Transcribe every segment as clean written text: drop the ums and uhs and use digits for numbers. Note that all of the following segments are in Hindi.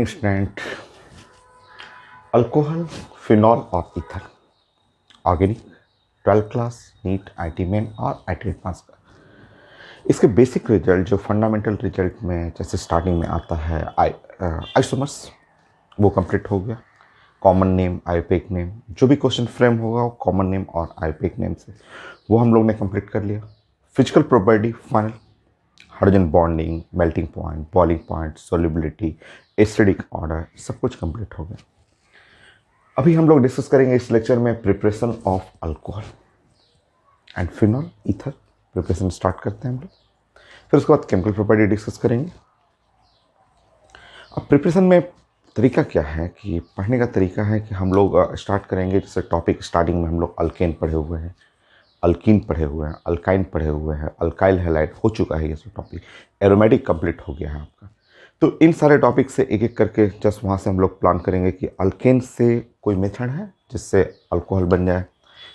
Morning student. अल्कोहल, फिनॉल और ether organic 12th class NEET IIT main और आईटी एडवांस का इसके बेसिक रिजल्ट जो फंडामेंटल रिजल्ट में जैसे स्टार्टिंग में आता है आइसोमर्स वो कंप्लीट हो गया। कॉमन नेम, आईयूपैक नेम, जो भी क्वेश्चन फ्रेम होगा वो कॉमन नेम और आईयूपैक नेम से वो हम लोग ने कंप्लीट कर लिया। Physical property final, hydrogen bonding, melting point, boiling point, solubility, acidic order, सब कुछ कंप्लीट हो गया। अभी हम लोग डिस्कस करेंगे इस लेक्चर में preparation of alcohol and phenol ether. Preparation start करते हैं हम लोग, फिर उसके बाद केमिकल प्रॉपर्टी डिस्कस करेंगे। अब प्रिपरेशन में तरीका क्या है कि पढ़ने का तरीका है कि हम लोग स्टार्ट करेंगे। जैसे टॉपिक स्टार्टिंग में हम लोग अल्केन पढ़े हुए हैं, अल्कीन पढ़े हुए हैं, अल्काइन पढ़े हुए हैं, अल्काइल हैलाइड हो चुका है ये सब टॉपिक, एरोमेटिक कंप्लीट हो गया है आपका। तो इन सारे टॉपिक से एक एक करके जस्ट वहाँ से हम लोग प्लान करेंगे कि अल्केन से कोई मेथड है जिससे अल्कोहल बन जाए,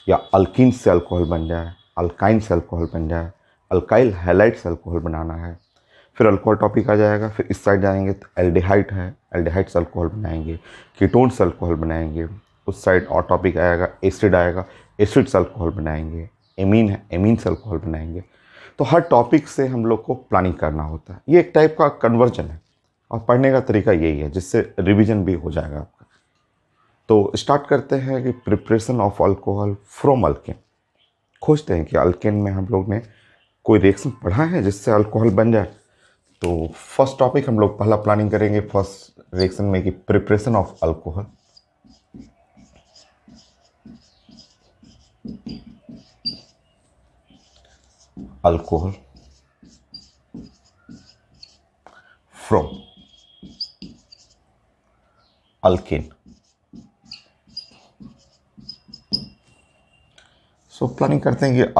या अल्कीन से अल्कोहल बन जाए, अल्काइन से अल्कोहल बन जाए, अल्काइल हैलाइड से अल्कोहल बनाना है। फिर अल्कोहल टॉपिक आ जाएगा। फिर इस साइड जाएंगे तो एल्डिहाइड है, एल्डिहाइड से अल्कोहल बनाएंगे, कीटोन से अल्कोहल बनाएंगे। उस साइड और टॉपिक आएगा, एसिड आएगा, एसिड से अल्कोहल बनाएंगे। एमीन है, एमीन से अल्कोहल बनाएंगे। तो हर टॉपिक से हम लोग को प्लानिंग करना होता है। ये एक टाइप का कन्वर्जन है और पढ़ने का तरीका यही है जिससे रिवीजन भी हो जाएगा आपका। तो स्टार्ट करते हैं कि preparation of alcohol from alkane. खोजते हैं कि अल्केन में हम लोग ने कोई रिएक्शन पढ़ा है जिससे अल्कोहल बन जाए। तो फर्स्ट टॉपिक हम लोग पहला प्लानिंग करेंगे फर्स्ट रिएक्शन में कि preparation of alcohol. Alcohol from alkane. So planning करते हैं कि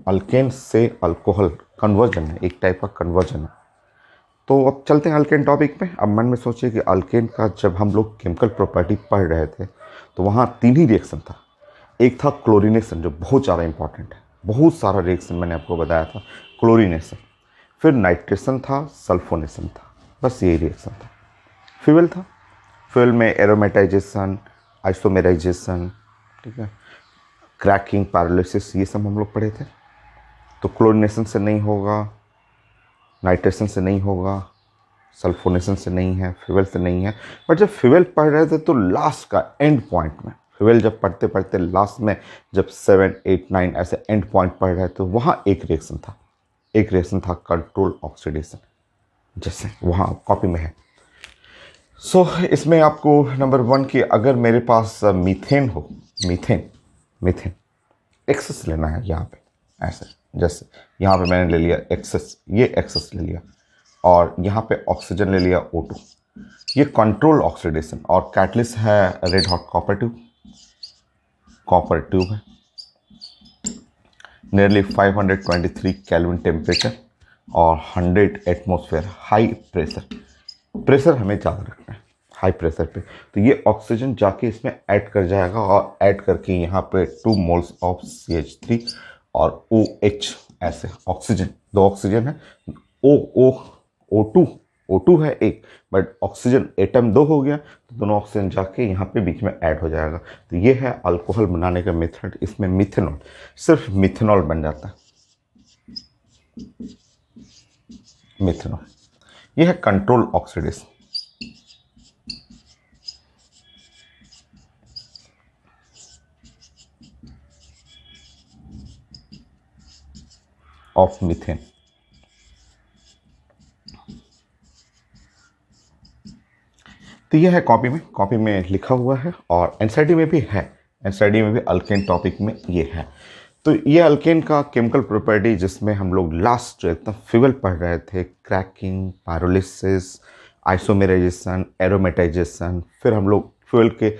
अल्केन से अल्कोहल कन्वर्जन है, एक टाइप का कन्वर्जन है। तो अब चलते हैं अल्केन टॉपिक पे। अब मन में सोचिए कि अल्केन का जब हम लोग केमिकल प्रॉपर्टी पढ़ रहे थे तो वहाँ 3 ही रिएक्शन था। एक था क्लोरीनेशन जो बहुत ज़्यादा इंपॉर्टेंट है, बहुत सारा रिएक्शन मैंने आपको बताया था क्लोरीनेशन। फिर नाइट्रेशन था, सल्फोनेशन था, बस यही रिएक्शन था। फ्यूल था, फ्यूल में एरोमेटाइजेशन, आइसोमेराइजेशन, ठीक है, क्रैकिंग, पैरालिसिस, ये सब हम लोग पढ़े थे। तो क्लोरीनेशन से नहीं होगा, नाइट्रेशन से नहीं होगा, सल्फोनेशन से नहीं है, फ्यूल से नहीं है। बट जब फ्यूल पढ़ रहे थे तो लास्ट का एंड पॉइंट में, फ्यूल जब पढ़ते पढ़ते लास्ट में जब 7, 8, 9 ऐसे एंड पॉइंट पढ़ रहे थे वहाँ एक रिएक्शन था, एक रिएक्शन था कंट्रोल ऑक्सीडेशन, जैसे वहाँ कॉपी में है। सो इसमें आपको नंबर 1 की अगर मेरे पास मीथेन हो, मीथेन एक्सेस लेना है यहाँ पे, ऐसे जैसे यहाँ पे मैंने ले लिया एक्सेस, ये एक्सेस ले लिया, और यहाँ पे ऑक्सीजन ले लिया O2। ये कंट्रोल ऑक्सीडेशन, और कैटलिस्ट है रेड हॉट कॉपर ट्यूब है, नियरली 523 केल्विन टेम्परेचर और 100 एटमॉस्फेयर हाई प्रेशर हमें ज़्यादा रखना है हाई प्रेशर पे। तो ये ऑक्सीजन जाके इसमें ऐड कर जाएगा और ऐड करके यहाँ पे 2 मोल्स ऑफ CH3 और OH, ऐसे ऑक्सीजन, 2 ऑक्सीजन है, O2 है एक, बट ऑक्सीजन एटम 2 हो गया, तो दोनों ऑक्सीजन जाके यहाँ पे बीच में ऐड हो जाएगा। तो ये है अल्कोहल बनाने का मेथड। इसमें मिथेनॉल, सिर्फ मिथेनॉल बन जाता है, मिथेनॉल। ये है कंट्रोल ऑक्सीडेशन ऑफ मीथेन। तो ये है कॉपी में लिखा हुआ है, और एनसीईआरटी में भी है, एनसीईआरटी में भी अल्केन टॉपिक में ये है। तो ये अल्केन का केमिकल प्रॉपर्टी जिसमें हम लोग लास्ट जो एकदम फ्यूल पढ़ रहे थे, क्रैकिंग, पायरोलिसिस, आइसोमेराइजेशन, एरोमेटाइजेशन, फिर हम लोग फ्यूल के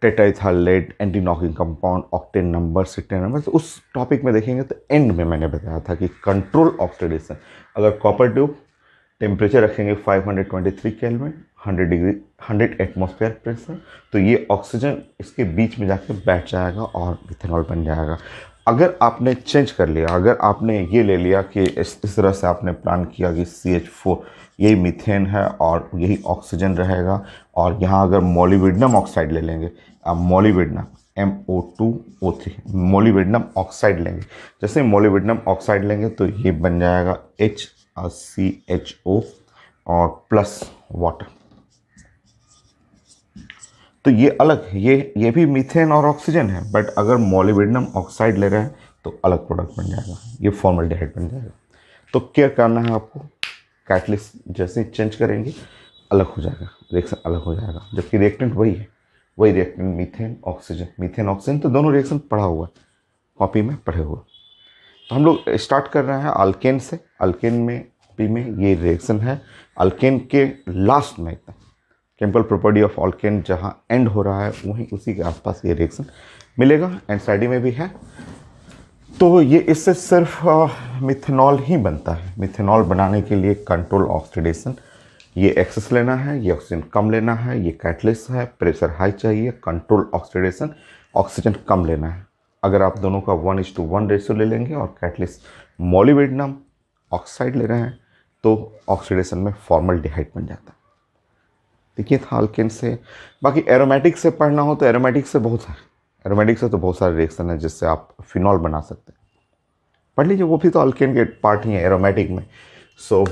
टेट्राइथाइलेट, anti knocking compound, octane number, cetane number, तो उस टॉपिक में देखेंगे तो एंड में मैंने बताया था कि कंट्रोल ऑक्सीडेशन, अगर कॉपर ट्यूब टेम्परेचर रखेंगे 523 केल्विन, 100 डिग्री, 100 एटमॉस्फेयर प्रेशर, तो ये ऑक्सीजन इसके बीच में जाकर बैठ जाएगा और मिथेनॉल बन जाएगा। अगर आपने चेंज कर लिया, अगर आपने ये ले लिया कि इस तरह से आपने प्लान किया कि CH4 यही मीथेन है और यही ऑक्सीजन रहेगा, और यहाँ अगर मोलिब्डेनम ऑक्साइड ले लेंगे, आप मोलिब्डेनम MO2O3 मोलिब्डेनम ऑक्साइड लेंगे, जैसे मोलिब्डेनम ऑक्साइड लेंगे तो ये बन जाएगा HCHO और प्लस वाटर। तो ये अलग, ये भी मीथेन और ऑक्सीजन है, बट अगर मोलिब्डेनम ऑक्साइड ले रहे हैं तो अलग प्रोडक्ट बन जाएगा, ये फॉर्मल्डिहाइड बन जाएगा। तो केयर करना है आपको, कैटलिस्ट जैसे ही चेंज करेंगे अलग हो जाएगा, रिएक्शन अलग हो जाएगा, जबकि रिएक्टेंट वही है, वही रिएक्टेंट मीथेन ऑक्सीजन तो दोनों रिएक्शन पढ़ा हुआ है, कॉपी में पढ़े हुए। तो हम लोग स्टार्ट कर रहे हैं अल्केन से। अल्केन में कॉपी में ये रिएक्शन है, अल्केन के लास्ट में एकदम केमिकल प्रॉपर्टी ऑफ अल्केन जहाँ एंड हो रहा है वहीं उसी के आसपास ये रिएक्शन मिलेगा। एनसाइडी में भी है। तो ये इससे सिर्फ मिथेनॉल ही बनता है। मिथेनॉल बनाने के लिए कंट्रोल ऑक्सीडेशन, ये एक्सेस लेना है, ये ऑक्सीजन कम लेना है, ये कैटलिस्ट है, प्रेशर हाई चाहिए, कंट्रोल ऑक्सीडेशन, ऑक्सीजन कम लेना है। अगर आप दोनों का 1:1 रेशियो ले लेंगे और कैटलिस्ट मोलिब्डेनम ऑक्साइड ले रहे हैं तो ऑक्सीडेशन में फॉर्मल्डिहाइड बन जाता है। देखिए था अल्केन से। बाकी एरोमेटिक से पढ़ना हो तो एरोमेटिक से तो बहुत सारे रिएक्शन है जिससे आप फिनॉल बना सकते हैं, पढ़ लीजिए, वो भी तो अल्केन के पार्ट ही है एरोमेटिक में। सो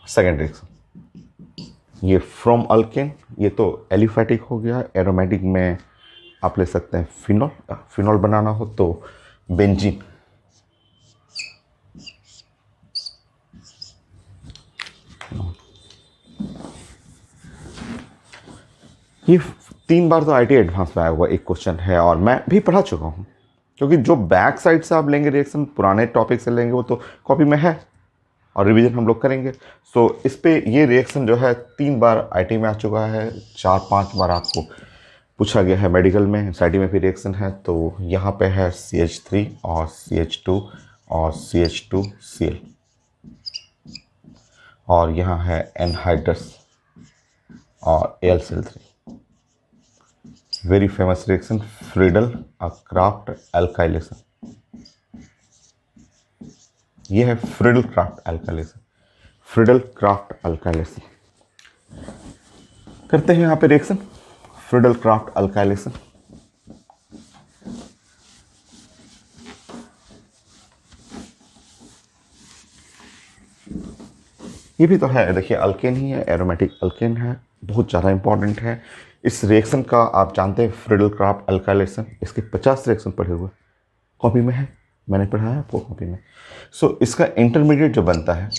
सेकेंड रिएक्शन ये फ्रॉम अल्केन, ये तो एलिफैटिक हो गया। एरोमेटिक में आप ले सकते हैं फिनॉल बनाना हो तो बेंजीन, ये 3 बार तो IIT एडवांस में आया हुआ एक क्वेश्चन है और मैं भी पढ़ा चुका हूँ, क्योंकि जो बैक साइड से आप लेंगे रिएक्शन पुराने टॉपिक से लेंगे वो तो कॉपी में है और रिवीजन हम लोग करेंगे। सो इस पे ये रिएक्शन जो है 3 बार IIT में आ चुका है, 4-5 बार आपको पूछा गया है मेडिकल में, एनसाइटी में भी रिएक्शन है। तो यहाँ पे है CH3 और CH2 और CH2Cl, और यहाँ है एनहाइड्रस और AlCl3। Very famous reaction Friedel craft alkylation, ये है फ्रीडल क्राफ्ट एल्काइलेशन। करते हैं यहाँ पे रिएक्शन फ्रीडल क्राफ्ट एल्काइलेशन। ये भी तो है, देखिए अल्केन ही है, एरोमेटिक अल्केन है, बहुत ज़्यादा इंपॉर्टेंट है। इस रिएक्शन का आप जानते हैं फ्रीडल क्राफ्ट एल्काइलेशन, इसके 50 रिएक्शन पढ़े हुए कॉपी में है, मैंने पढ़ा है आपको कॉपी में। सो इसका इंटरमीडिएट जो बनता है,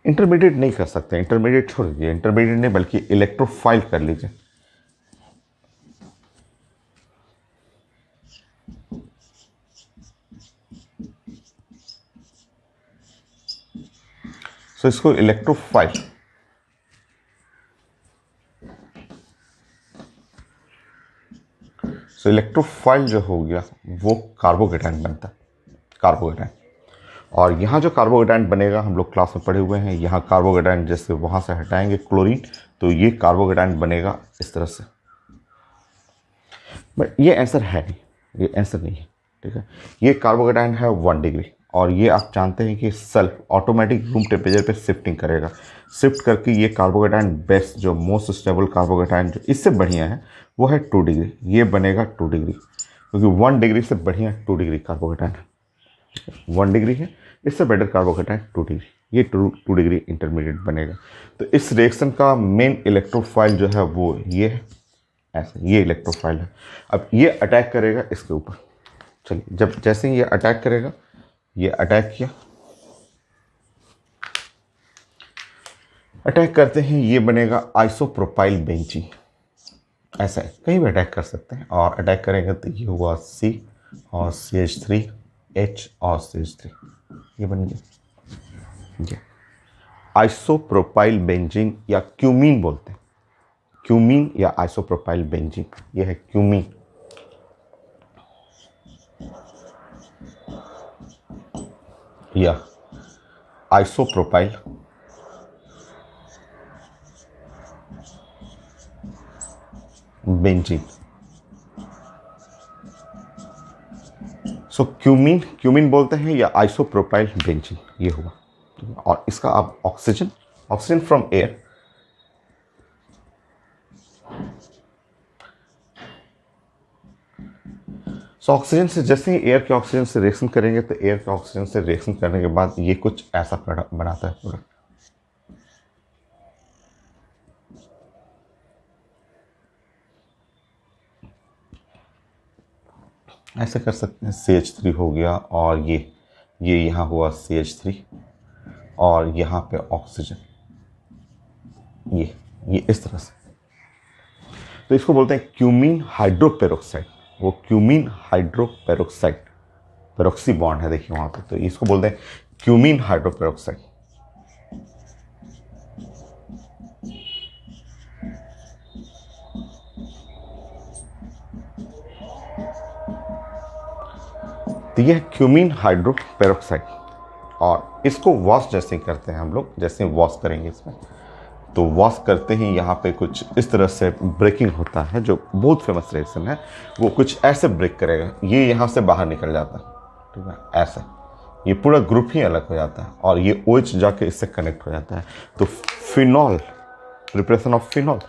इंटरमीडिएट नहीं कर सकते, इंटरमीडिएट छोड़ दीजिए, इंटरमीडिएट नहीं बल्कि इलेक्ट्रोफाइल कर लीजिए। सो इसको इलेक्ट्रोफाइल, सो इलेक्ट्रोफाइल जो हो गया वो कार्बोकेटाइन बनता है, कार्बोकेटाइन। और यहाँ जो कार्बोकेटाइन बनेगा हम लोग क्लास में पढ़े हुए हैं, यहाँ कार्बोकेटाइन जैसे वहाँ से हटाएंगे क्लोरीन तो ये कार्बोकेटाइन बनेगा इस तरह से। बट ये आंसर है नहीं, ये आंसर नहीं है, ठीक है। ये कार्बोकेटाइन है 1 डिग्री, और ये आप जानते हैं कि सेल्फ ऑटोमेटिक रूम टेम्परेचर पे शिफ्टिंग करेगा, शिफ्ट करके ये कार्बोकेटाइन बेस्ट जो मोस्ट स्टेबल कार्बोकेटाइन जो इससे बढ़िया है वो है 2 डिग्री, ये बनेगा 2 डिग्री, क्योंकि 1 डिग्री से बढ़िया 2 डिग्री कार्बोकेटाइन है, 1 डिग्री है, इससे बेटर कार्बोकेटाइन 2 डिग्री, ये 2 डिग्री इंटरमीडिएट बनेगा। तो इस रिएक्शन का मेन इलेक्ट्रोफाइल जो है वो ये है, ऐसे ये इलेक्ट्रोफाइल है। अब ये अटैक करेगा इसके ऊपर, चलिए जब जैसे ही ये अटैक करेगा, ये अटैक किया, अटैक करते हैं ये बनेगा आइसोप्रोपाइल बेंजीन, ऐसा है, कहीं भी अटैक कर सकते हैं। और अटैक करेंगे तो ये हुआ C और CH3H और CH3, ये बन गया आइसोप्रोपाइल बेंजीन, या क्यूमीन बोलते हैं, क्यूमीन या आइसोप्रोपाइल बेंजीन, ये है क्यूमीन। या आइसोप्रोपाइल बेंजीन। सो क्यूमीन, क्यूमीन बोलते हैं या आइसोप्रोपाइल बेंजीन, ये हुआ। और इसका आप oxygen, oxygen from air, so oxygen से जैसे ही एयर के ऑक्सीजन से रिएक्शन करेंगे तो एयर के ऑक्सीजन से रिएक्शन करने के बाद ये कुछ ऐसा प्रोडक्ट बनाता है प्रोडक्ट। ऐसे कर सकते हैं, CH3 हो गया और ये यहाँ हुआ CH3 और यहाँ पे ऑक्सीजन, ये इस तरह से। तो इसको बोलते हैं क्यूमीन हाइड्रोपेरोक्साइड। वो क्यूमीन हाइड्रोपेरोक्साइड, पेरोक्सी बॉन्ड है देखिए वहाँ पे, तो इसको बोलते हैं क्यूमीन हाइड्रोपेरोक्साइड। तो यह क्यूमीन हाइड्रोपेरोक्साइड, और इसको वॉश जैसे ही करते हैं हम लोग, जैसे वॉश करेंगे इसमें, तो वॉश करते ही यहाँ पे कुछ इस तरह से ब्रेकिंग होता है, जो बहुत फेमस रिएक्शन है। वो कुछ ऐसे ब्रेक करेगा, ये यहाँ से बाहर निकल जाता है, ठीक है, ऐसा ये पूरा ग्रुप ही अलग हो जाता है और ये OH जाके इससे कनेक्ट हो जाता है। तो phenol, preparation of phenol,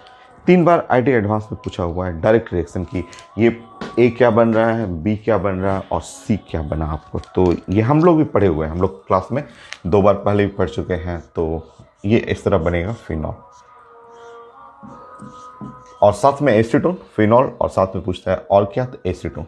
3 bar IT advance में पूछा हुआ है डायरेक्ट रिएक्शन की, ये ए क्या बन रहा है, बी क्या बन रहा है और सी क्या बना आपको। तो ये हम लोग भी पढ़े हुए हैं, हम लोग क्लास में 2 बार पहले भी पढ़ चुके हैं। तो ये इस तरह बनेगा फिनॉल, और साथ में एसीटोन, फिनॉल और साथ में पूछता है और क्या, तो एसीटोन।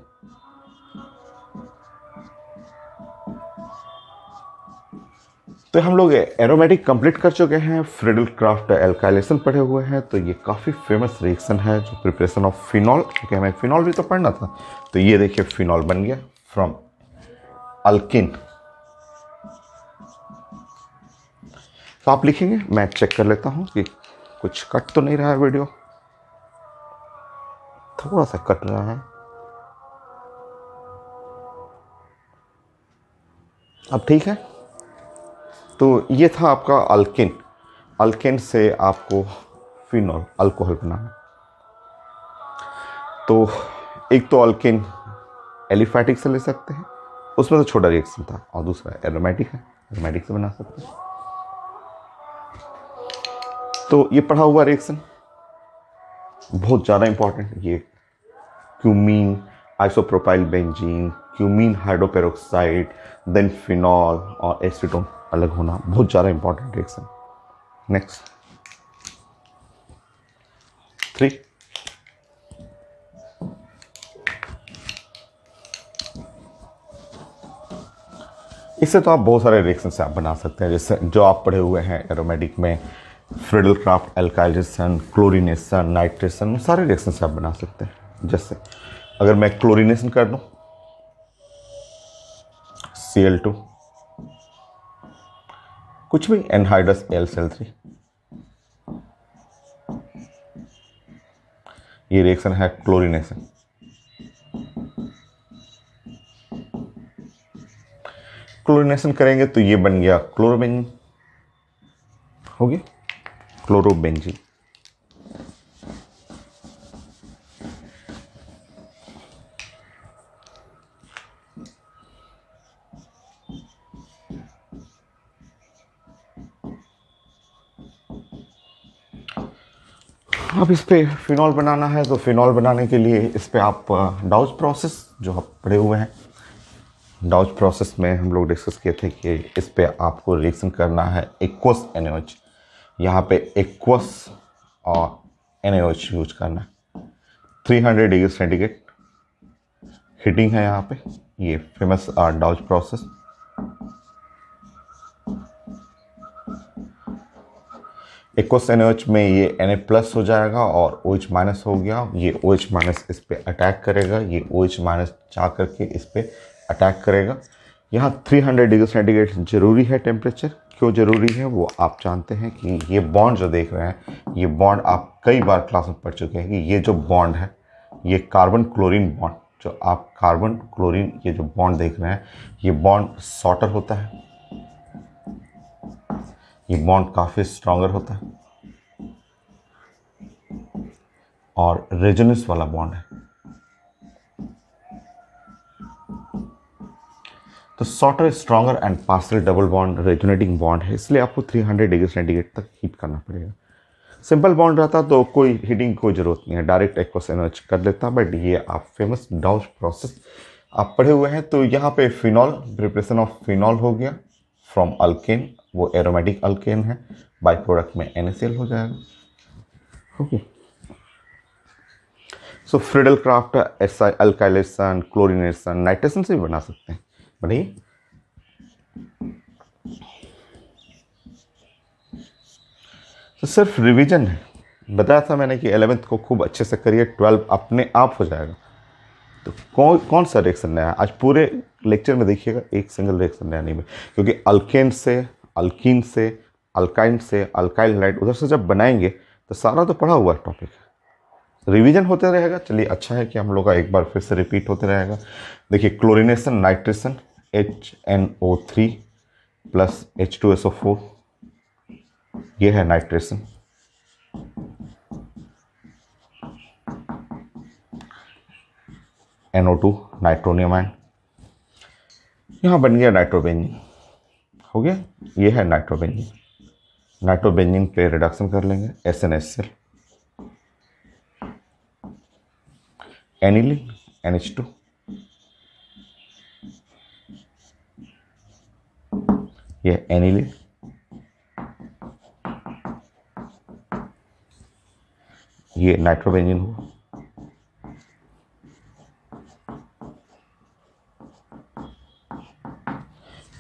तो हम लोग एरोमेटिक कंप्लीट कर चुके हैं, फ्रीडल क्राफ्ट एल्काइलेशन पढ़े हुए हैं। तो ये काफ़ी फेमस रिएक्शन है जो प्रिपरेशन ऑफ फिनॉल, क्योंकि हमें फिनॉल भी तो पढ़ना था। तो ये देखिए फिनॉल बन गया फ्रॉम अल्किन। तो आप लिखेंगे, मैं चेक कर लेता हूँ कि कुछ कट तो नहीं रहा है वीडियो, थोड़ा सा कट रहा है। अब ठीक है। तो ये था आपका अल्किन, अल्केन से आपको फिनॉल अल्कोहल बनाना। तो एक तो अल्केन एलिफैटिक से ले सकते हैं, उसमें तो छोटा रिएक्शन था, और दूसरा एरोमेटिक है, एरोमेटिक से बना सकते हैं। तो ये पढ़ा हुआ रिएक्शन बहुत ज़्यादा इंपॉर्टेंट, ये cumene isopropyl benzene, cumene hydroperoxide, then phenol और एसीटोन अलग होना, बहुत ज़्यादा इंपॉर्टेंट रिएक्शन। नेक्स्ट 3, इससे तो आप बहुत सारे रिएक्शन से आप बना सकते हैं, जैसे जो आप पढ़े हुए हैं एरोमेटिक में, Friedel craft alkylation, chlorination, nitration, सारे रिएक्शन से आप बना सकते हैं। जैसे अगर मैं क्लोरीनेशन कर दूं, Cl2, कुछ भी एनहाइड्रस AlCl3, ये रिएक्शन है क्लोरीनेशन। क्लोरीनेशन करेंगे तो ये बन गया क्लोरोबेंजीन, हो गया क्लोरोबेंजीन। अब इस पे फिनॉल बनाना है, तो फिनॉल बनाने के लिए इस पे आप डाउच प्रोसेस जो आप पढ़े हुए हैं, डाउच प्रोसेस में हम लोग डिस्कस किए थे कि इस पे आपको रिएक्शन करना है एक्वस NaOH, यहाँ पे एक्वस और NaOH यूज करना है। 300 डिग्री सेंटीग्रेड हीटिंग है यहाँ पे, ये famous Deutsche process. Aqueous NaOH में ये Na+ हो जाएगा और OH- हो गया, ये OH- इस पे अटैक करेगा, ये OH- जा करके इस पे अटैक करेगा। यहाँ 300 डिग्री सेंटीग्रेड जरूरी है टेम्परेचर, क्यों जरूरी है वो आप जानते हैं कि ये बॉन्ड जो देख रहे हैं, ये बॉन्ड आप कई बार क्लास में पढ़ चुके हैं कि ये जो बॉन्ड है, ये कार्बन क्लोरीन बॉन्ड, जो आप कार्बन क्लोरीन ये जो बॉन्ड देख रहे हैं, ये बॉन्ड शॉर्टर होता है, ये बॉन्ड काफ़ी स्ट्रॉन्गर होता है। और रेजोनेंस वाला बॉन्ड है। तो shorter, stronger and partial double bond resonating bond है, इसलिए आपको 300 डिग्री सेंटीग्रेड तक हीट करना पड़ेगा। सिंपल बॉन्ड रहता तो कोई हीटिंग की कोई ज़रूरत नहीं है, डायरेक्ट एक्वस एनर्ज कर लेता। बट ये आप फेमस डाउश प्रोसेस आप पढ़े हुए हैं। तो यहाँ पे फिनॉल, प्रिपरेशन ऑफ फिनॉल हो गया फ्रॉम अल्केन, वो एरोमेटिक अल्केन है, बाई प्रोडक्ट में NaCl हो जाएगा। Okay, so Friedel Craft alkylation, chlorination, nitration से भी बना सकते हैं। बताइए, तो सिर्फ रिवीजन है। बताया था मैंने कि 11th को खूब अच्छे से करिए, 12 अपने आप हो जाएगा। तो कौन कौन सा रिएक्शन नया है आज पूरे लेक्चर में देखिएगा, एक सिंगल रिएक्शन नया नहीं है, क्योंकि अल्केन से, अल्कीन से, अल्काइन से, अल्काइल हाइड्राइड उधर से जब बनाएंगे तो सारा तो पढ़ा हुआ टॉपिक है, रिवीजन होते रहेगा। चलिए, अच्छा है कि हम लोग का एक बार फिर से रिपीट होते रहेगा। देखिए, chlorination, nitration, HNO3 plus H2SO4, ये है नाइट्रेशन। NO2 नाइट्रोनियम आयन, यहाँ बन गया नाइट्रोबेंजीन, हो गया, ये है नाइट्रोबेंजीन। नाइट्रोबेंजीन पे रिडक्शन कर लेंगे, SNHCl, एनिलीन, NH2, ये एनिलीन, ये नाइट्रोबेंजीन हुआ।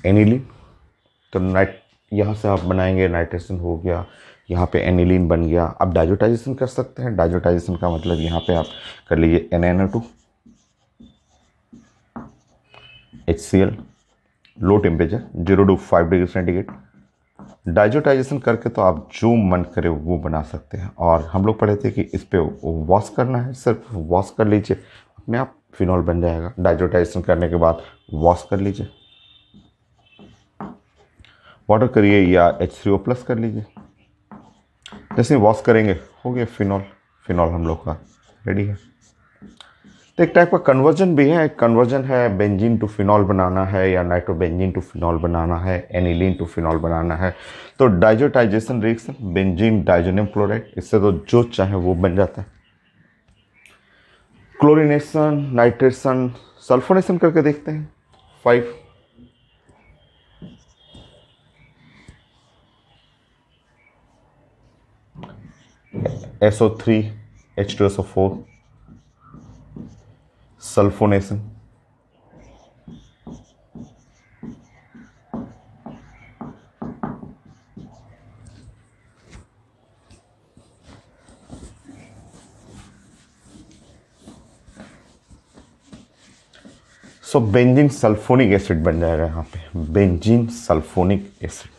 एनिलीन, तो यहाँ से आप बनाएंगे, नाइट्रेशन हो गया, यहाँ पे एनिलीन बन गया। अब डाइजोटाइजेशन कर सकते हैं। डाइजोटाइजेशन का मतलब यहाँ पे आप कर लीजिए NaNO2 HCl, low temperature 0 to 5 degree centigrade. Diazotization करके तो आप जो मन करे वो बना सकते हैं। और हम लोग पढ़े थे कि इस पे वॉश करना है, सिर्फ वॉश कर लीजिए, अपने आप फिनॉल बन जाएगा। डाइजोटाइजेशन करने के बाद वॉश कर लीजिए, वाटर करिए या H3O+ कर लीजिए। जैसे वॉश करेंगे हो गया फिनॉल, फिनॉल हम लोग का रेडी है। तो एक टाइप का कन्वर्जन भी है, एक कन्वर्जन है, बेंजीन टू फिनॉल बनाना है या नाइट्रोबेंजीन टू फिनॉल बनाना है, एनिलीन टू फिनॉल बनाना है। तो diazotization reaction, benzene diazonium chloride, इससे तो जो चाहे वो बन जाता है। क्लोरिनेशन, नाइट्रेशन, सल्फोनेशन करके देखते हैं। 5 SO3 H2SO4, सल्फोनेशन, सो बेंजीन सल्फोनिक एसिड बन जाएगा यहाँ पे, बेंजीन सल्फोनिक एसिड।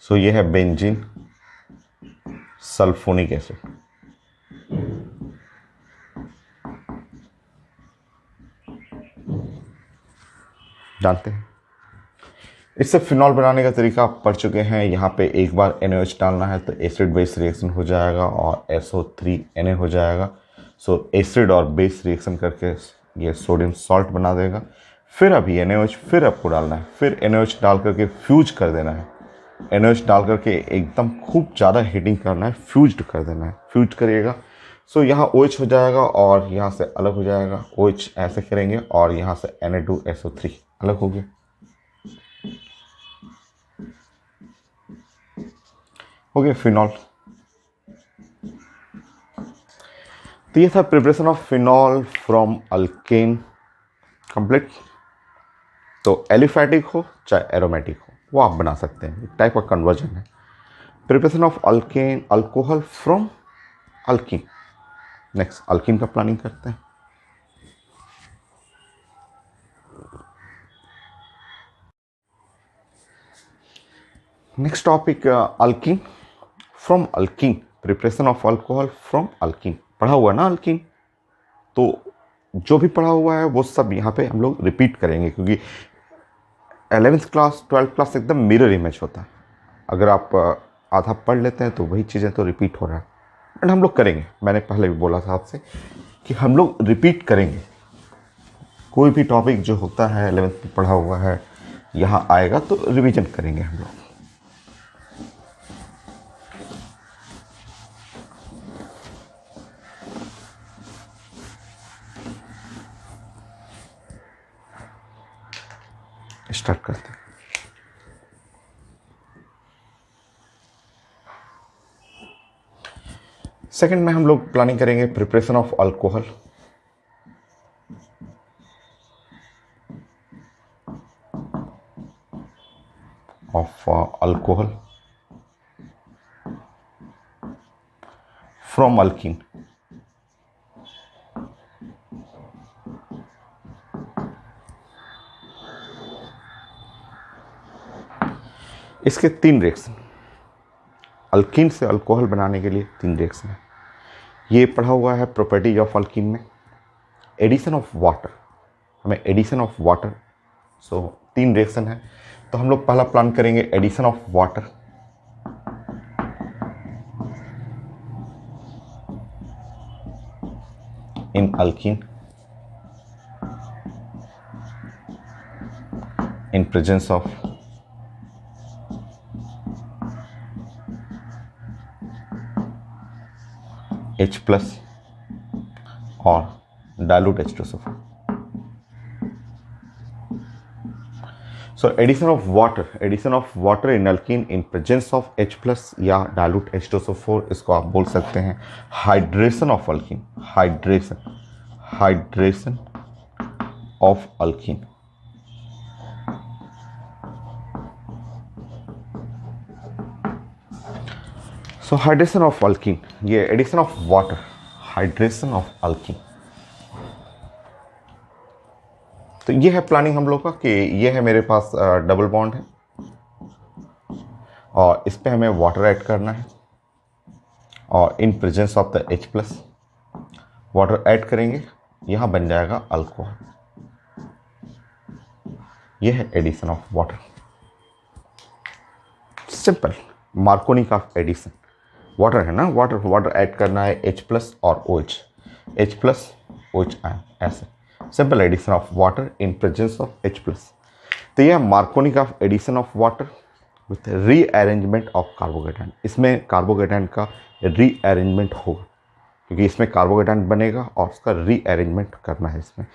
सो ये है बेंजीन सल्फोनिक एसिड। जानते हैं, इससे फिनॉल बनाने का तरीका आप पढ़ चुके हैं। यहाँ पे एक बार NaOH डालना है तो एसिड बेस रिएक्शन हो जाएगा और SO3Na हो जाएगा। सो एसिड और बेस रिएक्शन करके ये सोडियम सॉल्ट बना देगा। फिर अभी NaOH फिर आपको डालना है, फिर NaOH डाल करके फ्यूज कर देना है। NaOH डाल करके एकदम खूब ज़्यादा हीटिंग करना है, फ्यूज्ड कर देना है। फ्यूज करिएगा सो यहाँ OH हो जाएगा और यहाँ से अलग हो जाएगा। OH ऐसे करेंगे और यहाँ से Na2SO3 अलग हो गया, हो गया फिनॉल। तो ये था preparation of phenol from alkane complete. तो एलिफैटिक हो चाहे एरोमेटिक हो वो आप बना सकते हैं, एक टाइप का कन्वर्जन है। Preparation of alkane alcohol from alkyne. Next alkyne का प्लानिंग करते हैं। Next topic alkyne from alkyne, preparation of alcohol from alkyne. पढ़ा हुआ ना अल्कीन, तो जो भी पढ़ा हुआ है वो सब यहाँ पे हम लोग रिपीट करेंगे, क्योंकि 11th क्लास 12th क्लास एकदम मिरर इमेज होता है। अगर आप आधा पढ़ लेते हैं तो वही चीज़ें तो रिपीट हो रहा है, बट हम लोग करेंगे। मैंने पहले भी बोला था आपसे कि हम लोग रिपीट करेंगे। कोई भी टॉपिक जो होता है 11th में पढ़ा हुआ है यहाँ आएगा तो रिवीजन करेंगे हम लोग। स्टार्ट करते हैं। सेकंड में हम लोग प्लानिंग करेंगे preparation of alcohol. Alcohol from alkyne. इसके 3 रिएक्शन, अल्कीन से अल्कोहल बनाने के लिए 3 रिएक्शन है। ये पढ़ा हुआ है प्रॉपर्टीज ऑफ अल्कीन में। एडिशन ऑफ वाटर, हमें addition of water, so 3 reaction है। तो हम लोग पहला प्लान करेंगे addition of water. In alkene in presence of H plus or dilute H2SO4. So addition of water in alkene in presence of H plus या dilute H2SO4, इसको आप बोल सकते हैं hydration of alkene, hydration of alkene. So hydration of alkene, ये addition of water, hydration of alkene. तो ये है प्लानिंग हम लोग का कि ये है मेरे पास डबल बॉन्ड है और इस पे हमें वाटर ऐड करना है और in presence of the H plus water add करेंगे, यहाँ बन जाएगा अल्कोहल। ये है addition of water, simple Markovnikov का एडिशन। वाटर है ना, वाटर ऐड करना है H प्लस और OH, H plus OH ion, ऐसे simple addition of water in presence of H plus. तो यह मार्कोनी का addition of water with rearrangement of carbocation. इसमें कार्बोकेटाइन का रीअरेंजमेंट होगा क्योंकि इसमें कार्बोकेटाइन बनेगा और उसका रीअरेंजमेंट करना है इसमें।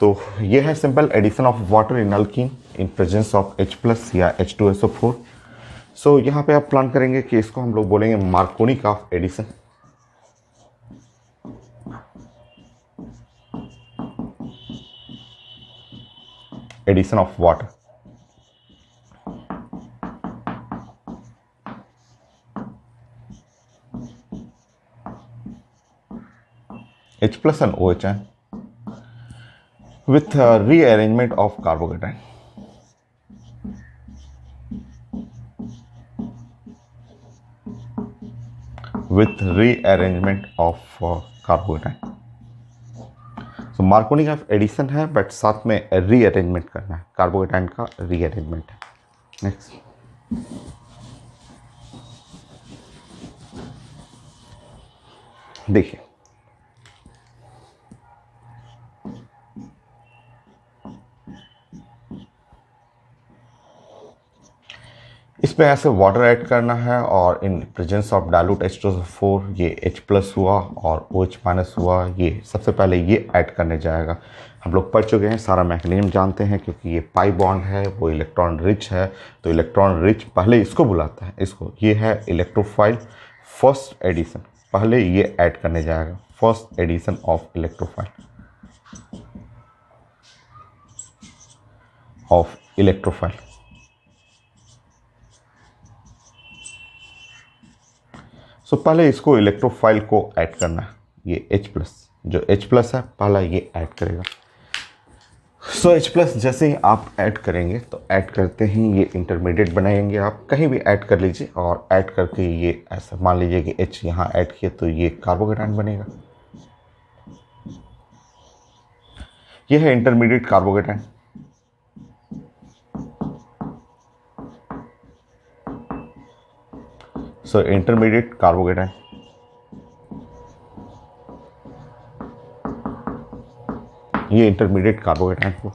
तो यह है simple addition of water in alkene in presence of H plus या H2SO4। सो यहाँ पे आप प्लान करेंगे कि इसको हम लोग बोलेंगे मार्कोनी का addition. Addition of water H plus and OH ion with rearrangement of carbocation. With rearrangement of carbocation. So Markovnikov का एडिशन है बट साथ में रीअरेंजमेंट करना है, कार्बोकेटाइन का रीअरेंजमेंट है। नेक्स्ट देखिए, इसमें ऐसे वाटर ऐड करना है और in presence of dilute H2SO4 ये H प्लस हुआ और OH माइनस हुआ। ये सबसे पहले ये ऐड करने जाएगा। हम लोग पढ़ चुके हैं, सारा मैकेनिज्म जानते हैं, क्योंकि ये पाई बॉन्ड है, वो इलेक्ट्रॉन रिच है, तो इलेक्ट्रॉन रिच पहले इसको बुलाता है, इसको। ये है इलेक्ट्रोफाइल फर्स्ट एडिशन, पहले ये ऐड करने जाएगा, फर्स्ट एडिशन ऑफ इलेक्ट्रोफाइल। सो पहले इसको इलेक्ट्रोफाइल को ऐड करना है, ये H प्लस, जो H प्लस है पहला ये ऐड करेगा। सो H प्लस जैसे ही आप ऐड करेंगे तो ऐड करते ही ये इंटरमीडिएट बनाएंगे, आप कहीं भी ऐड कर लीजिए और ऐड करके ये ऐसा मान लीजिए कि H यहाँ ऐड किया तो ये कार्बोकेटाइन बनेगा। ये है इंटरमीडिएट कार्बोकेटाइन। सो इंटरमीडिएट कार्बोकेटाइन, ये इंटरमीडिएट कार्बोकेटाइन को।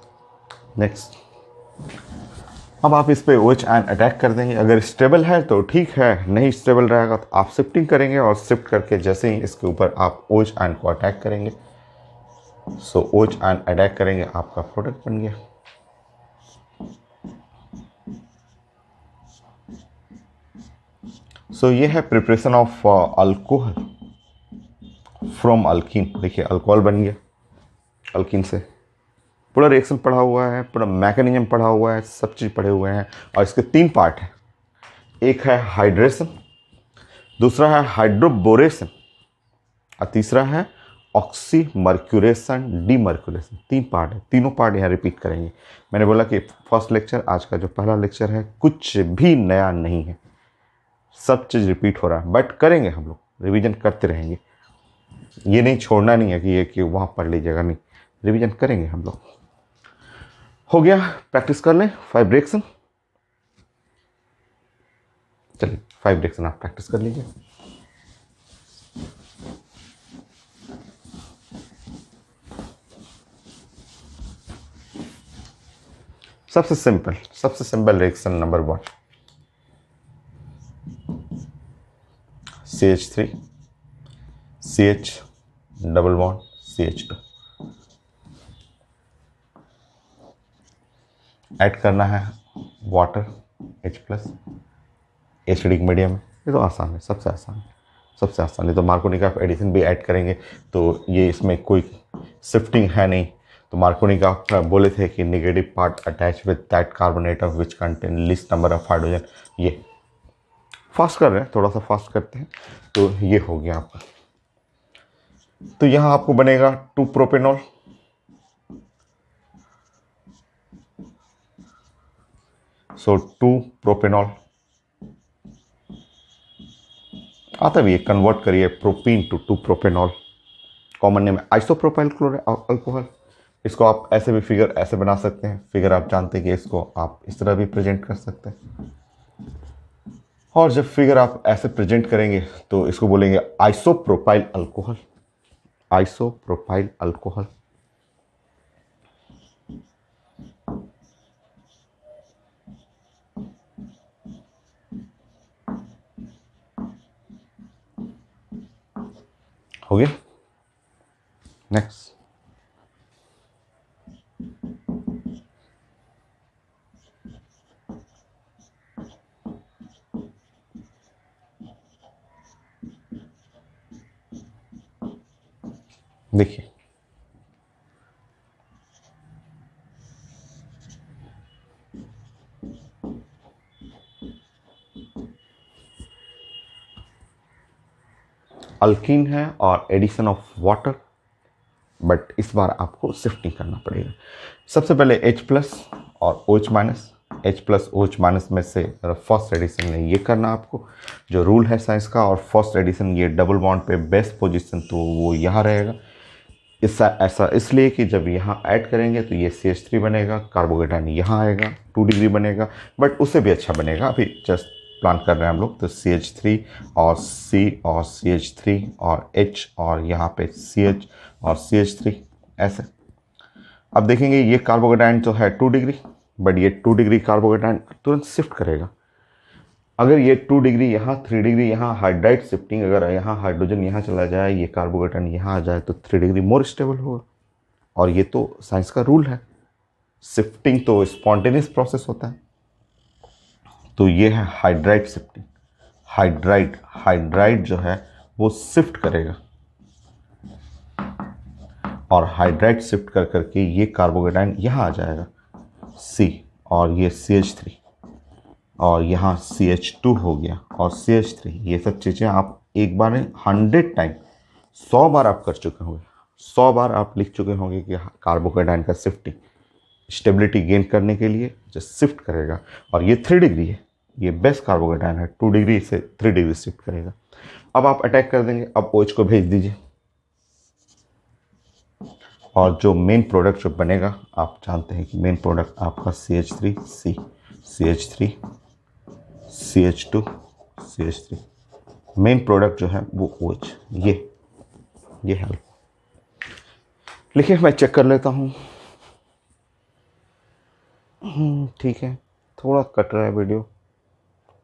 नेक्स्ट, अब आप इस पे OH आयन अटैक कर देंगे। अगर स्टेबल है तो ठीक है, नहीं स्टेबल रहेगा तो आप शिफ्टिंग करेंगे, और शिफ्ट करके जैसे ही इसके ऊपर आप OH आयन को अटैक करेंगे, सो OH आयन अटैक करेंगे, आपका प्रोडक्ट बन गया। सो ये है preparation of alcohol from alkyne. देखिए अल्कोहल बन गया अल्कीन से। पूरा रिएक्शन पढ़ा हुआ है, पूरा मैकेनिज्म पढ़ा हुआ है, सब चीज़ पढ़े हुए हैं। और इसके 3 पार्ट हैं, एक है हाइड्रेशन, दूसरा है हाइड्रोबोरेशन, और तीसरा है ऑक्सीमर्क्यूरेशन डीमर्क्यूरेशन। 3 पार्ट है, तीनों पार्ट यहाँ रिपीट करेंगे। मैंने बोला कि फर्स्ट लेक्चर, आज का जो पहला लेक्चर है, कुछ भी नया नहीं है, सब चीज़ रिपीट हो रहा है, बट करेंगे हम लोग, रिवीजन करते रहेंगे। ये नहीं छोड़ना नहीं है कि ये कि वहाँ पढ़ लीजिएगा, नहीं, रिवीजन करेंगे हम लोग। हो गया, प्रैक्टिस कर लें 5 रिएक्शन। चलिए 5 रिएक्शन आप प्रैक्टिस कर लीजिए। सबसे simple reaction number 1, CH3 CH double bond CH2। Add करना है वाटर H+, एसिडिक मीडियम। ये तो आसान है, सबसे आसान है। तो मार्कोनी का एडिशन भी ऐड करेंगे, तो ये इसमें कोई शिफ्टिंग है नहीं। तो मार्कोनी का बोले थे कि negative part attach with that carbonate of which contain least number of hydrogen. ये फास्ट कर रहे हैं, थोड़ा सा फास्ट करते हैं। तो ये हो गया आपका। तो यहाँ आपको बनेगा 2 प्रोपेनॉल, सो 2 प्रोपेनॉल आता भी है, कन्वर्ट करिए propene to 2 propanol. Common name है आइसोप्रोपाइल अल्कोहल। इसको आप ऐसे भी फिगर ऐसे बना सकते हैं, फिगर आप जानते हैं कि इसको आप इस तरह भी प्रेजेंट कर सकते हैं। और जब फिगर आप ऐसे प्रेजेंट करेंगे तो इसको बोलेंगे आइसोप्रोपाइल अल्कोहल, आइसोप्रोपाइल अल्कोहल। हो गया। नेक्स्ट, देखिए अल्कीन है और एडिशन ऑफ वाटर, बट इस बार आपको शिफ्टिंग करना पड़ेगा। सबसे पहले H+ और OH-, H+ OH- में से फर्स्ट एडिशन में ये करना आपको, जो रूल है साइंस का। और फर्स्ट एडिशन ये डबल बॉन्ड पे बेस्ट पोजीशन, तो वो यहाँ रहेगा। ऐसा इसलिए कि जब यहाँ ऐड करेंगे तो ये CH3 बनेगा, कार्बोकेटाइन यहाँ आएगा, 2 डिग्री बनेगा, बट उससे भी अच्छा बनेगा। अभी जस्ट प्लान कर रहे हैं हम लोग। तो CH3 और C और CH3 और H और यहाँ पे CH और CH3 ऐसे। अब देखेंगे ये कार्बोकेटाइन तो है 2 डिग्री, बट ये 2 डिग्री कार्बोकेटाइन तुरंत शिफ्ट करेगा। अगर ये 2 डिग्री यहाँ, 3 डिग्री यहाँ, हाइड्राइड शिफ्टिंग, अगर यहाँ हाइड्रोजन यहाँ चला जाए, ये कार्बोकेटाइन यहाँ आ जाए, तो 3 डिग्री मोर स्टेबल होगा। और ये तो साइंस का रूल है, शिफ्टिंग तो स्पॉन्टेनियस प्रोसेस होता है। तो ये है हाइड्राइड शिफ्टिंग। हाइड्राइड जो है वो शिफ्ट करेगा, और हाइड्राइड शिफ्ट कर करके ये कार्बोकेटाइन यहाँ आ जाएगा C, और ये CH3, और यहाँ CH2 हो गया, और CH3। ये सब चीज़ें आप एक बार में 100 टाइम, 100 बार आप कर चुके होंगे, 100 बार आप लिख चुके होंगे कि कार्बोकेटाइन का शिफ्टिंग स्टेबिलिटी गेन करने के लिए जो शिफ्ट करेगा। और ये 3 डिग्री है, ये बेस्ट कार्बोकेटाइन है, 2 डिग्री से 3 डिग्री शिफ्ट करेगा। अब आप अटैक कर देंगे। अब OH को भेज दीजिए, और जो मेन प्रोडक्ट जो बनेगा, आप जानते हैं कि मेन प्रोडक्ट आपका CH3C, CH3, CH2, CH3, main product जो है वो OH, ये है। लिखिए, मैं चेक कर लेता हूँ। ठीक है, थोड़ा कट रहा है वीडियो,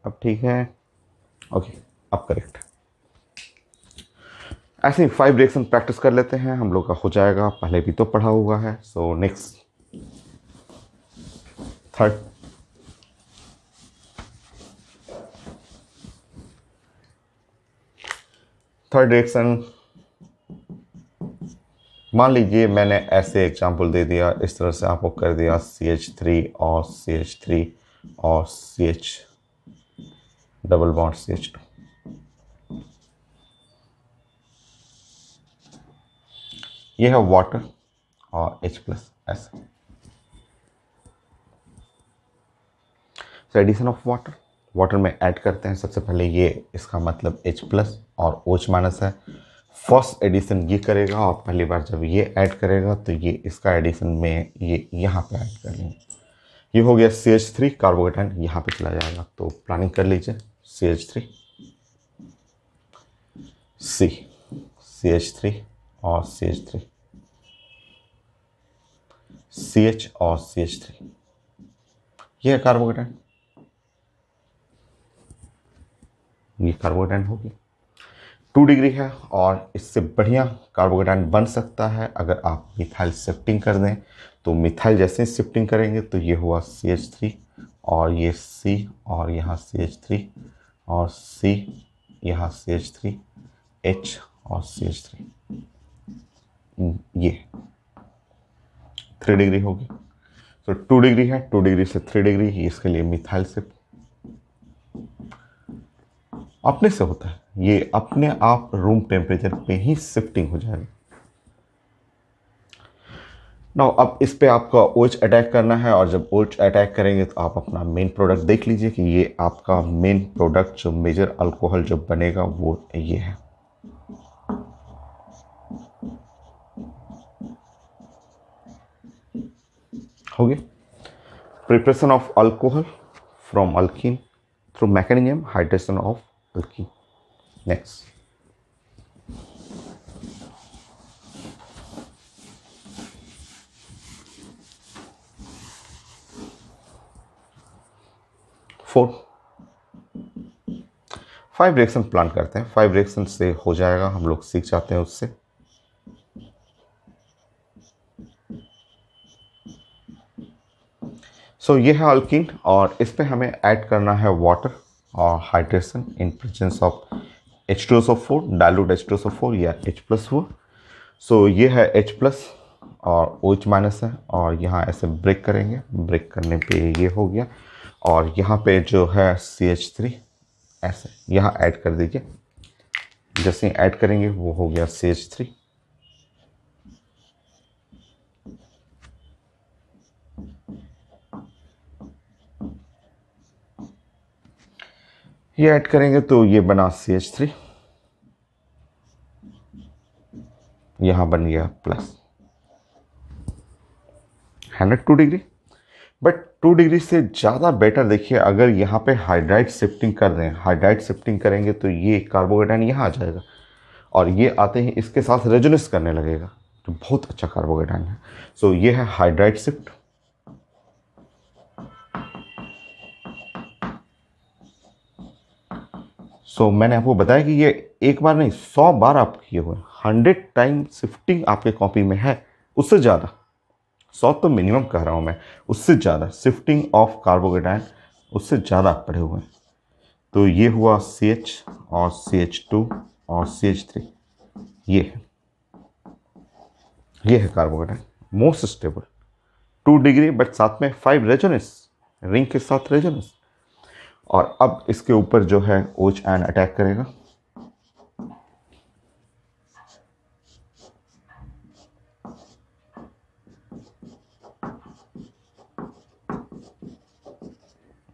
अब ठीक है। ओके, अब करेक्ट। ऐसे ही 5 रिएक्शन प्रैक्टिस कर लेते हैं, हम लोग का हो जाएगा, पहले भी तो पढ़ा हुआ है। So next, third reaction. मान लीजिए मैंने ऐसे एग्जांपल दे दिया, इस तरह से आपको कर दिया CH3 और CH3 और CH डबल बॉन्ड CH2। ये है वाटर और H+, ऐसे एडिशन ऑफ वाटर, वाटर में ऐड करते हैं। सबसे पहले ये, इसका मतलब H+ और OH- है। फर्स्ट एडिशन ये करेगा और पहली बार जब ये ऐड करेगा तो ये इसका एडिशन में ये यहाँ पे ऐड कर लेंगे। ये हो गया CH3, कार्बोकेटाइन यहाँ पे चला जाएगा। तो प्लानिंग कर लीजिए, CH3, C, CH3 और CH3, CH और CH3, ये है कार्बोकेटाइन, ये कार्बोकेटाइन होगी। 2 डिग्री है और इससे बढ़िया कार्बोकेटाइन बन सकता है अगर आप मिथाइल शिफ्टिंग कर दें। तो मिथाइल जैसे ही शिफ्टिंग करेंगे तो ये हुआ CH3 और ये C और यहाँ CH3 और C, यहाँ CH3, H और CH3, ये 3 डिग्री होगी। तो 2 डिग्री है, 2 डिग्री से 3 डिग्री, इसके लिए मिथाइल शिफ्ट अपने से होता है, ये अपने आप रूम टेम्परेचर पे ही शिफ्टिंग हो जाएगा। नाउ अब इस पे आपका OH अटैक करना है, और जब OH अटैक करेंगे तो आप अपना मेन प्रोडक्ट देख लीजिए कि ये आपका मेन प्रोडक्ट जो मेजर अल्कोहल जो बनेगा वो ये है। हो गया preparation of alcohol from alkyne through mechanism hydration of alkyne. Next, four 5 reaction plan करते हैं। 5 रिएक्शन से हो जाएगा, हम लोग सीख जाते हैं उससे। सो ये है अल्कीन और इस पे हमें ऐड करना है वाटर और hydration in presence of H2SO4, dilute H2SO4 या H+4। सो ये है H+ और OH- है, और यहाँ ऐसे ब्रेक करेंगे, ब्रेक करने पे ये हो गया, और यहाँ पे जो है CH3 ऐसे यहाँ ऐड कर दीजिए। जैसे ही ऐड करेंगे वो हो गया CH3, ये ऐड करेंगे तो ये बना CH3, यहाँ बन गया प्लस, है ना 2 डिग्री। बट 2 डिग्री से ज़्यादा बेटर देखिए, अगर यहाँ पे हाइड्राइड शिफ्टिंग कर रहे हैं, हाइड्राइड शिफ्टिंग करेंगे तो ये कार्बोकेटाइन यहाँ आ जाएगा और ये आते ही इसके साथ रेजोनेंस करने लगेगा, तो बहुत अच्छा कार्बोकेटाइन है। सो ये है हाइड्राइड शिफ्ट। सो मैंने आपको बताया कि ये एक बार नहीं 100 बार आप किए हुए, 100 टाइम शिफ्टिंग आपके कॉपी में है, उससे ज़्यादा, 100 तो मिनिमम कह रहा हूँ मैं, उससे ज़्यादा शिफ्टिंग ऑफ कार्बोकेटाइन उससे ज़्यादा आप पढ़े हुए हैं। तो ये हुआ CH और CH2 और CH3, ये है carbocation most stable 2 degree, but साथ में 5 रेजोनेंस, रिंग के साथ रेजोनेंस। और अब इसके ऊपर जो है OH आयन अटैक करेगा।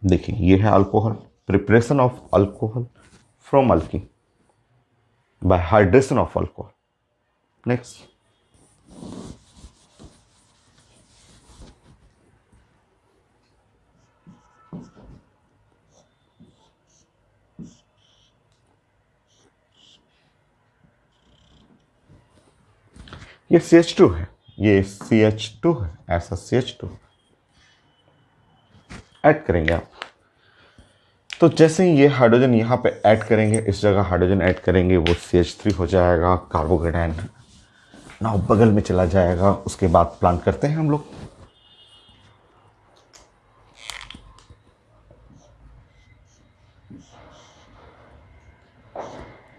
देखिए ये है alcohol, preparation of alcohol from alkyne bye hydration of alcohol. Next, ये CH2 है, ये CH2 है, ऐसा CH2 ऐड करेंगे आप। तो जैसे ही ये हाइड्रोजन यहाँ पे ऐड करेंगे, इस जगह हाइड्रोजन ऐड करेंगे, वो CH3 हो जाएगा, कार्बोकेटायन ना बगल में चला जाएगा। उसके बाद प्लांट करते हैं हम लोग।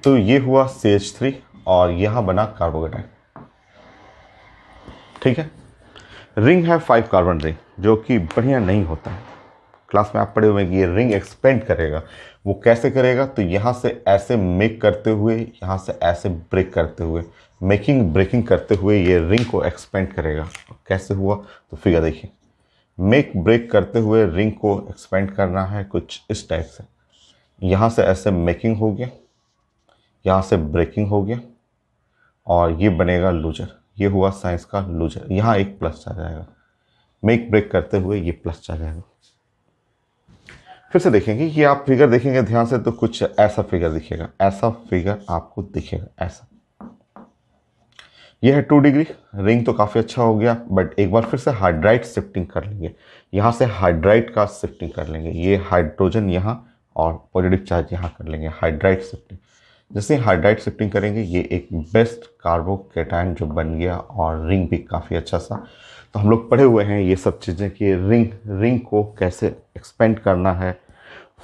तो ये हुआ CH3 और यहां बना कार्बोकेटायन। ठीक है, रिंग है 5 कार्बन रिंग, जो कि बढ़िया नहीं होता है। क्लास में आप पढ़े हुए हैं कि ये रिंग एक्सपेंड करेगा। वो कैसे करेगा? तो यहाँ से ऐसे मेक करते हुए, यहाँ से ऐसे ब्रेक करते हुए, मेकिंग ब्रेकिंग करते हुए ये रिंग को एक्सपेंड करेगा। कैसे हुआ? तो फिगर देखिए, मेक ब्रेक करते हुए रिंग को एक्सपेंड करना है कुछ इस टाइप से। यहाँ से ऐसे मेकिंग हो गया, यहाँ से ब्रेकिंग हो गया, और ये बनेगा लूजर। ये हुआ साइंस का लूजर। यहाँ एक प्लस आ जाएगा, मेक ब्रेक करते हुए ये प्लस आ जाएगा। फिर से देखेंगे, ये आप फिगर देखेंगे ध्यान से तो कुछ ऐसा फिगर दिखेगा, ऐसा फिगर आपको दिखेगा ऐसा। यह है 2 डिग्री। रिंग तो काफ़ी अच्छा हो गया, बट एक बार फिर से हाइड्राइड शिफ्टिंग कर लेंगे। यहाँ से हाइड्राइड का शिफ्टिंग कर लेंगे, ये हाइड्रोजन यहाँ और पॉजिटिव चार्ज यहाँ कर लेंगे, हाइड्राइड शिफ्टिंग। जैसे हाइड्राइड शिफ्टिंग करेंगे, ये एक बेस्ट कार्बोकेटायन जो बन गया, और रिंग भी काफ़ी अच्छा सा। तो हम लोग पढ़े हुए हैं ये सब चीज़ें कि रिंग को कैसे एक्सपेंड करना है।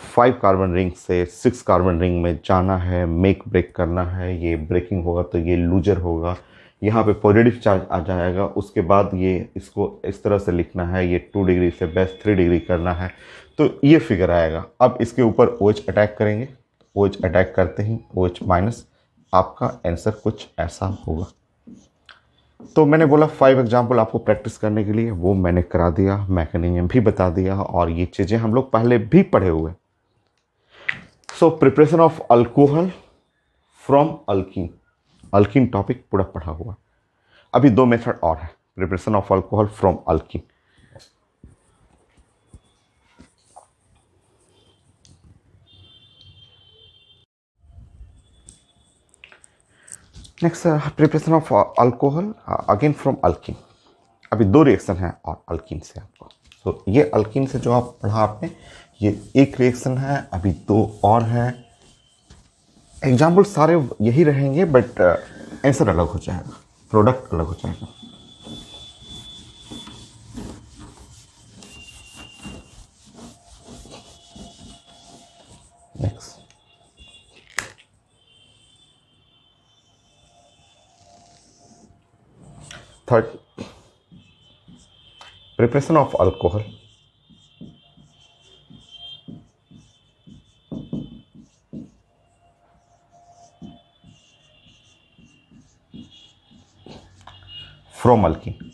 5 कार्बन रिंग से 6 कार्बन रिंग में जाना है, मेक ब्रेक करना है। ये ब्रेकिंग होगा तो ये लूजर होगा, यहाँ पे पॉजिटिव चार्ज आ जाएगा। उसके बाद ये इसको इस तरह से लिखना है, ये 2 डिग्री से बेस्ट 3 डिग्री करना है, तो ये फिगर आएगा। अब इसके ऊपर OH अटैक करेंगे, OH अटैक करते ही OH माइनस, आपका आंसर कुछ ऐसा होगा। तो मैंने बोला 5 एग्जाम्पल आपको प्रैक्टिस करने के लिए, वो मैंने करा दिया, मैकेनिज्म भी बता दिया, और ये चीज़ें हम लोग पहले भी पढ़े हुए। So preparation of alcohol from alkyne, alkyne topic पूरा पढ़ा हुआ। अभी 2 मेथड और है preparation of alcohol from alkyne. Next preparation of alcohol again from alkyne. अभी 2 रिएक्शन है और अल्कीन से आपको। तो ये अल्कीन से जो आप पढ़ा आपने, ये एक रिएक्शन है, अभी 2 और है। एग्जाम्पल सारे यही रहेंगे, बट आंसर अलग हो जाएगा, प्रोडक्ट अलग हो जाएगा। Next third, preparation of alcohol from alkyne.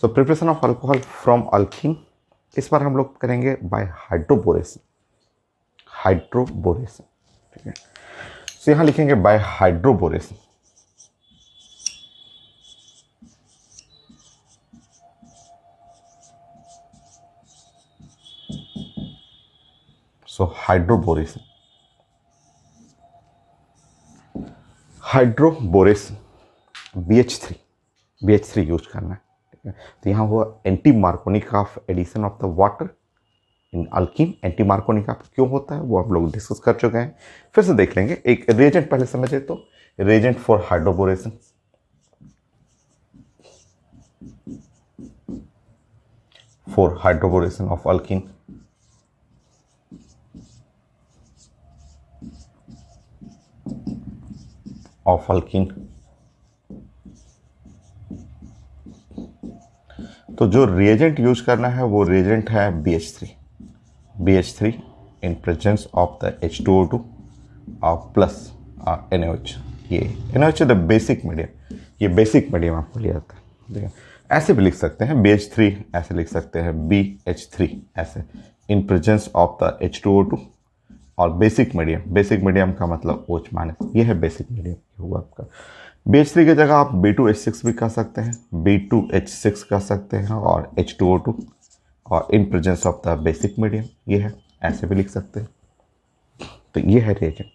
So preparation of alcohol from alkyne, इस बार हम लोग करेंगे बाय हाइड्रोबोरेशन। हाइड्रोबोरेशन, ठीक है। सो यहां लिखेंगे by hydroboration. So hydroboration, hydroboration BH3 use करना है, ठीक है। तो यहाँ हुआ anti Markovnikov of addition of the water in alkene. Anti Markovnikov of क्यों होता है वो हम लोग डिस्कस कर चुके हैं, फिर से देख लेंगे। एक रिएजेंट पहले समझे, तो reagent for hydroboration, for hydroboration of alkyne, of alkene. तो जो रिएजेंट यूज करना है वो रिएजेंट है BH3 in presence of the H2O2 और प्लस NaOH। ये NaOH द बेसिक मीडियम, ये बेसिक मीडियम आपको लिया जाता है, ठीक है। ऐसे भी लिख सकते हैं BH3, ऐसे लिख सकते हैं BH3 ऐसे, इन प्रेजेंस ऑफ द H2O2 और बेसिक मीडियम का मतलब OH माइनस, ये है बेसिक मीडियम हुआ आपका। BH3 की जगह आप B2H6 भी कर सकते हैं, B2H6 कर सकते हैं, और H2O2 और in presence of the basic medium, ये है, ऐसे भी लिख सकते हैं। तो ये है रिएजेंट।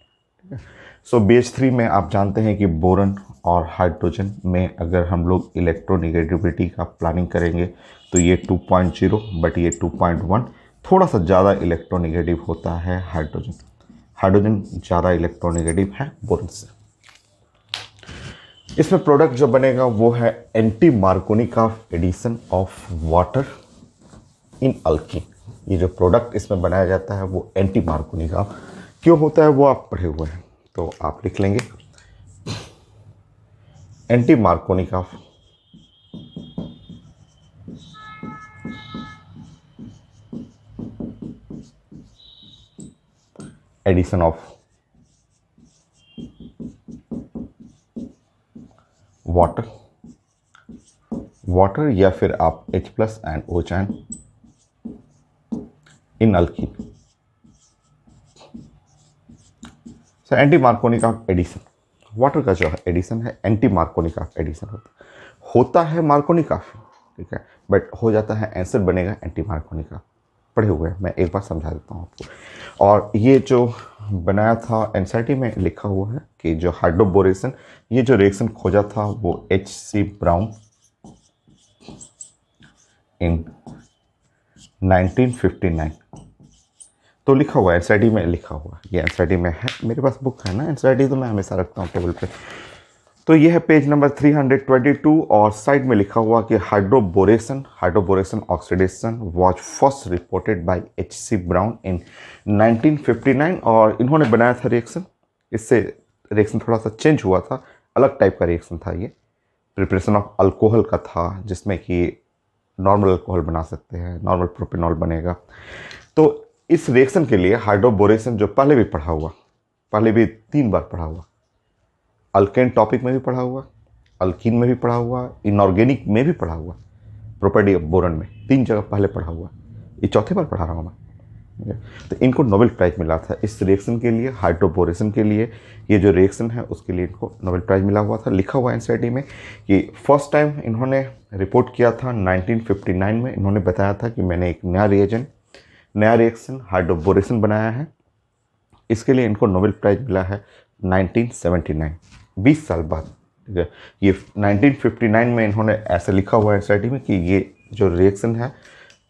सो BH3 में आप जानते हैं कि बोरन और हाइड्रोजन में अगर हम लोग इलेक्ट्रोनिगेटिविटी का प्लानिंग करेंगे तो ये 2.0, बट ये 2.1, थोड़ा सा ज़्यादा इलेक्ट्रोनिगेटिव होता है हाइड्रोजन। हाइड्रोजन ज़्यादा इलेक्ट्रोनिगेटिव है बोरन से। इसमें प्रोडक्ट जो बनेगा वो है anti Markovnikov addition of water in alkene. ये जो प्रोडक्ट इसमें बनाया जाता है वो एंटी मार्कोनिकॉफ क्यों होता है वो आप पढ़े हुए हैं, तो आप लिख लेंगे anti Markovnikov addition of water या फिर आप H+ and OChan in alkene. So anti Markovnikov addition, water का जो है एडिशन है एंटी मार्कोनिकॉफ एडिशन होता है मार्कोनिकॉफ, ठीक है, बट हो जाता है एसिड बनेगा एंटी मार्कोनिकॉफ। पढ़े हुए हैं, मैं एक बार समझा देता हूँ आपको। और ये जो बनाया था एनसीईआरटी में लिखा हुआ है कि जो हाइड्रोबोरेशन, ये जो रिएक्शन खोजा था वो H.C. ब्राउन इन 1959। तो लिखा हुआ है एनसीईआरटी में, लिखा हुआ है, ये एनसीईआरटी में है, मेरे पास बुक है ना एनसीईआरटी, तो मैं हमेशा रखता हूँ टेबल पे। तो ये है पेज नंबर 322 और साइड में लिखा हुआ कि hydroboration oxidation was first reported by H.C. Brown इन 1959। और इन्होंने बनाया था रिएक्शन, इससे रिएक्शन थोड़ा सा चेंज हुआ था, अलग टाइप का रिएक्शन था। ये प्रिपरेशन ऑफ अल्कोहल का था, जिसमें कि नॉर्मल अल्कोहल बना सकते हैं, नॉर्मल प्रोपेनॉल बनेगा। तो इस रिएक्शन के लिए हाइड्रोबोरेशन जो पहले भी पढ़ा हुआ, पहले भी 3 बार पढ़ा हुआ, अल्केन टॉपिक में भी पढ़ा हुआ, अल्कीन में भी पढ़ा हुआ, इनऑर्गेनिक में भी पढ़ा हुआ, प्रॉपर्टी ऑफ बोरन में 3 जगह पहले पढ़ा हुआ, ये चौथी बार पढ़ा रहा हूँ मैं। तो इनको नोबेल प्राइज़ मिला था इस रिएक्शन के लिए, हाइड्रोबोरेशन के लिए। ये जो रिएक्शन है उसके लिए इनको नोबेल प्राइज़ मिला हुआ था। लिखा हुआ एनसीईआरटी में कि फर्स्ट टाइम इन्होंने रिपोर्ट किया था 1959 में। इन्होंने बताया था कि मैंने एक नया रिएजेंट, नया रिएक्शन हाइड्रोबोरेशन बनाया है, इसके लिए इनको नोबेल प्राइज़ मिला है 1979, 20 साल बाद। ठीक है, ये 1959 में इन्होंने ऐसे लिखा हुआ है एनसीईआरटी में कि ये जो रिएक्शन है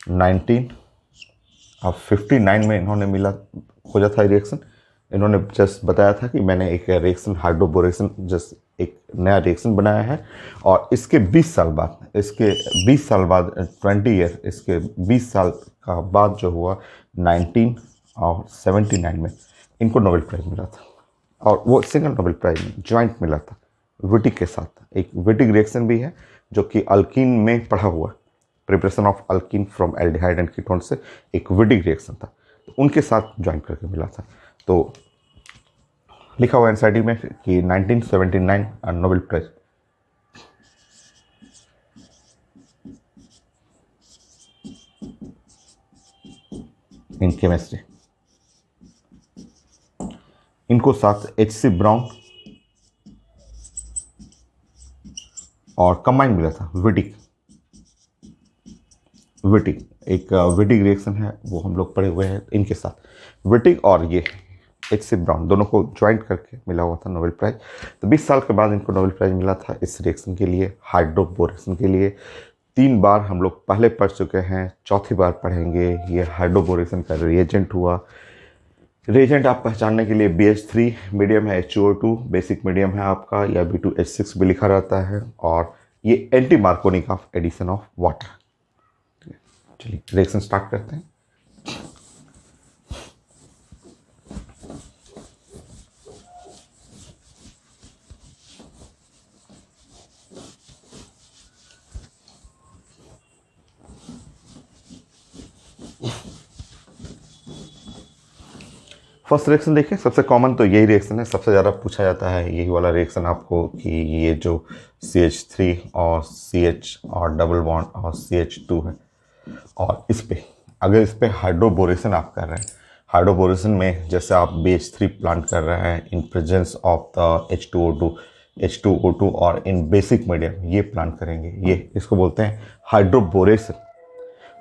1959 में इन्होंने मिला, खोजा था रिएक्शन। इन्होंने जस्ट बताया था कि मैंने एक रिएक्शन हाइड्रोबोरेशन, जस्ट एक नया रिएक्शन बनाया है। और इसके 20 साल बाद, इसके 20 साल बाद 20 ईयर, इसके 20 साल का बाद जो हुआ 1979 में इनको नोबेल प्राइज़ मिला था। और वो सिंगल नोबेल प्राइज़ में ज्वाइंट मिला था विटिक के साथ। एक विटिक रिएक्शन भी है जो कि अल्कीन में पढ़ा हुआ, preparation of alkyne from aldehyde and ketone से एक विटिक रिएक्शन था, तो उनके साथ ज्वाइन करके मिला था। तो लिखा हुआ एनसीईआरटी में कि 1979 नोबेल प्राइज। इन केमिस्ट्री इनको साथ H.C. ब्राउन और कंबाइन मिला था विटिक एक विटिक रिएक्शन है, वो हम लोग पढ़े हुए हैं। इनके साथ विटिक और ये H.C. ब्राउन दोनों को ज्वाइंट करके मिला हुआ था नोबेल प्राइज। तो 20 साल के बाद इनको नोबेल प्राइज मिला था इस रिएक्शन के लिए, हाइड्रोबोरेशन के लिए। 3 बार हम लोग पहले पढ़ चुके हैं, चौथी बार पढ़ेंगे। ये हाइड्रोबोरेशन का रिएजेंट हुआ। रिएजेंट आप पहचानने के लिए BH3 मीडियम है, H2O2 बेसिक मीडियम है आपका, या B2H6 भी लिखा रहता है। और ये anti Markovnikov addition of water. चलिए रिएक्शन स्टार्ट करते हैं। फर्स्ट रिएक्शन देखिए, सबसे कॉमन तो यही रिएक्शन है, सबसे ज़्यादा पूछा जाता है यही वाला रिएक्शन आपको कि ये जो CH3 और CH और डबल बॉन्ड और CH2 है, और इस पे अगर इस पे हाइड्रोबोरेशन आप कर रहे हैं, हाइड्रोबोरेशन में जैसे आप BH3 प्लांट कर रहे हैं इन प्रेजेंस ऑफ द H2O2 और इन बेसिक मीडियम ये प्लांट करेंगे, ये इसको बोलते हैं हाइड्रोबोरेशन।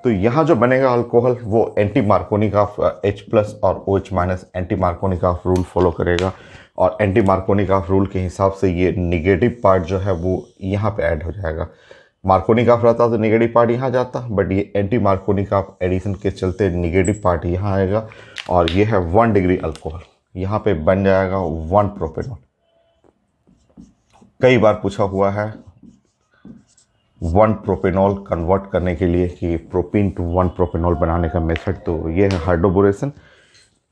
तो यहाँ जो बनेगा अल्कोहल वो एंटी मार्कोनिकॉफ H+ और OH- anti Markovnikov rule follow करेगा, और एंटी मार्कोनिकॉफ रूल के हिसाब से ये निगेटिव पार्ट जो है वो यहाँ पे ऐड हो जाएगा। मार्कोनिकॉफ रहता तो निगेटिव पार्ट यहाँ जाता, बट ये एंटी मार्कोनिकॉफ एडिशन के चलते निगेटिव पार्ट यहाँ आएगा, और ये है 1 डिग्री अल्कोहल, यहाँ पे बन जाएगा 1 प्रोपेनॉल। कई बार पूछा हुआ है 1 प्रोपेनॉल कन्वर्ट करने के लिए कि प्रोपीन टू 1 प्रोपेनॉल बनाने का मेथड, तो ये है हाइड्रोबोरेशन।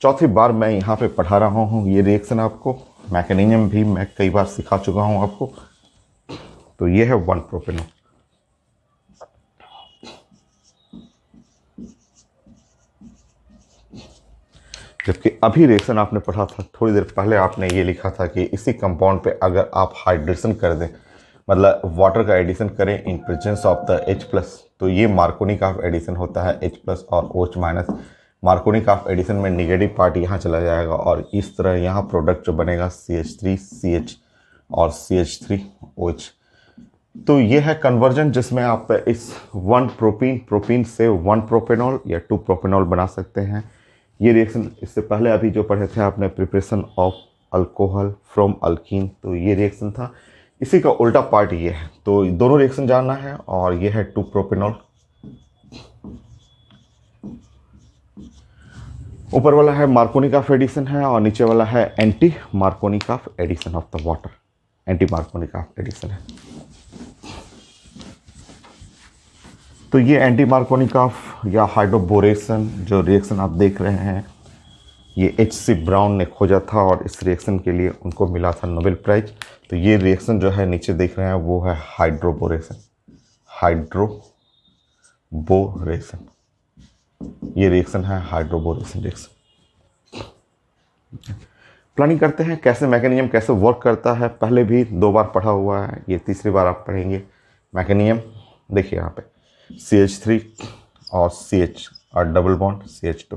चौथी बार मैं यहाँ पे पढ़ा रहा हूँ ये रिएक्शन, आपको मैकेनिज्म भी मैं कई बार सिखा चुका हूँ आपको। तो ये है 1 प्रोपेनॉल। जबकि अभी रिएक्शन आपने पढ़ा था थोड़ी देर पहले, आपने ये लिखा था कि इसी कंपाउंड पे अगर आप हाइड्रेशन कर दें, मतलब वाटर का एडिशन करें इन प्रेजेंस ऑफ द H+, तो ये मार्कोनिकॉफ एडिशन होता है H+ और OH-। मार्कोनिकॉफ एडिशन में निगेटिव पार्ट यहाँ चला जाएगा, और इस तरह यहाँ प्रोडक्ट जो बनेगा CH3CH और CH3OH। तो ये है कन्वर्जन जिसमें आप इस 1 प्रोपीन से 1 प्रोपेनॉल या 2 प्रोपेनॉल बना सकते हैं। ये रिएक्शन इससे पहले अभी जो पढ़े थे आपने, preparation of alcohol from alkyne, तो ये रिएक्शन था। इसी का उल्टा पार्ट ये है, तो दोनों रिएक्शन जानना है, और ये है 2 प्रोपेनॉल। ऊपर वाला है मार्कोनिकॉफ एडिशन है, और नीचे वाला है anti Markovnikov addition of the water, anti Markovnikov addition है। तो ये एंटी मार्कोनिकॉफ या हाइड्रोबोरेशन जो रिएक्शन आप देख रहे हैं, ये H.C. ब्राउन ने खोजा था, और इस रिएक्शन के लिए उनको मिला था नोबेल प्राइज। तो ये रिएक्शन जो है नीचे देख रहे हैं वो है हाइड्रोबोरेशन, हाइड्रोबोरेशन, ये रिएक्शन है हाइड्रोबोरेशन रिएक्शन। प्लानिंग करते हैं कैसे मैकेनिज्म कैसे वर्क करता है। पहले भी 2 बार पढ़ा हुआ है, ये तीसरी बार आप पढ़ेंगे मैकेनिज्म। देखिए यहाँ पे CH3 और CH और डबल बॉन्ड CH2,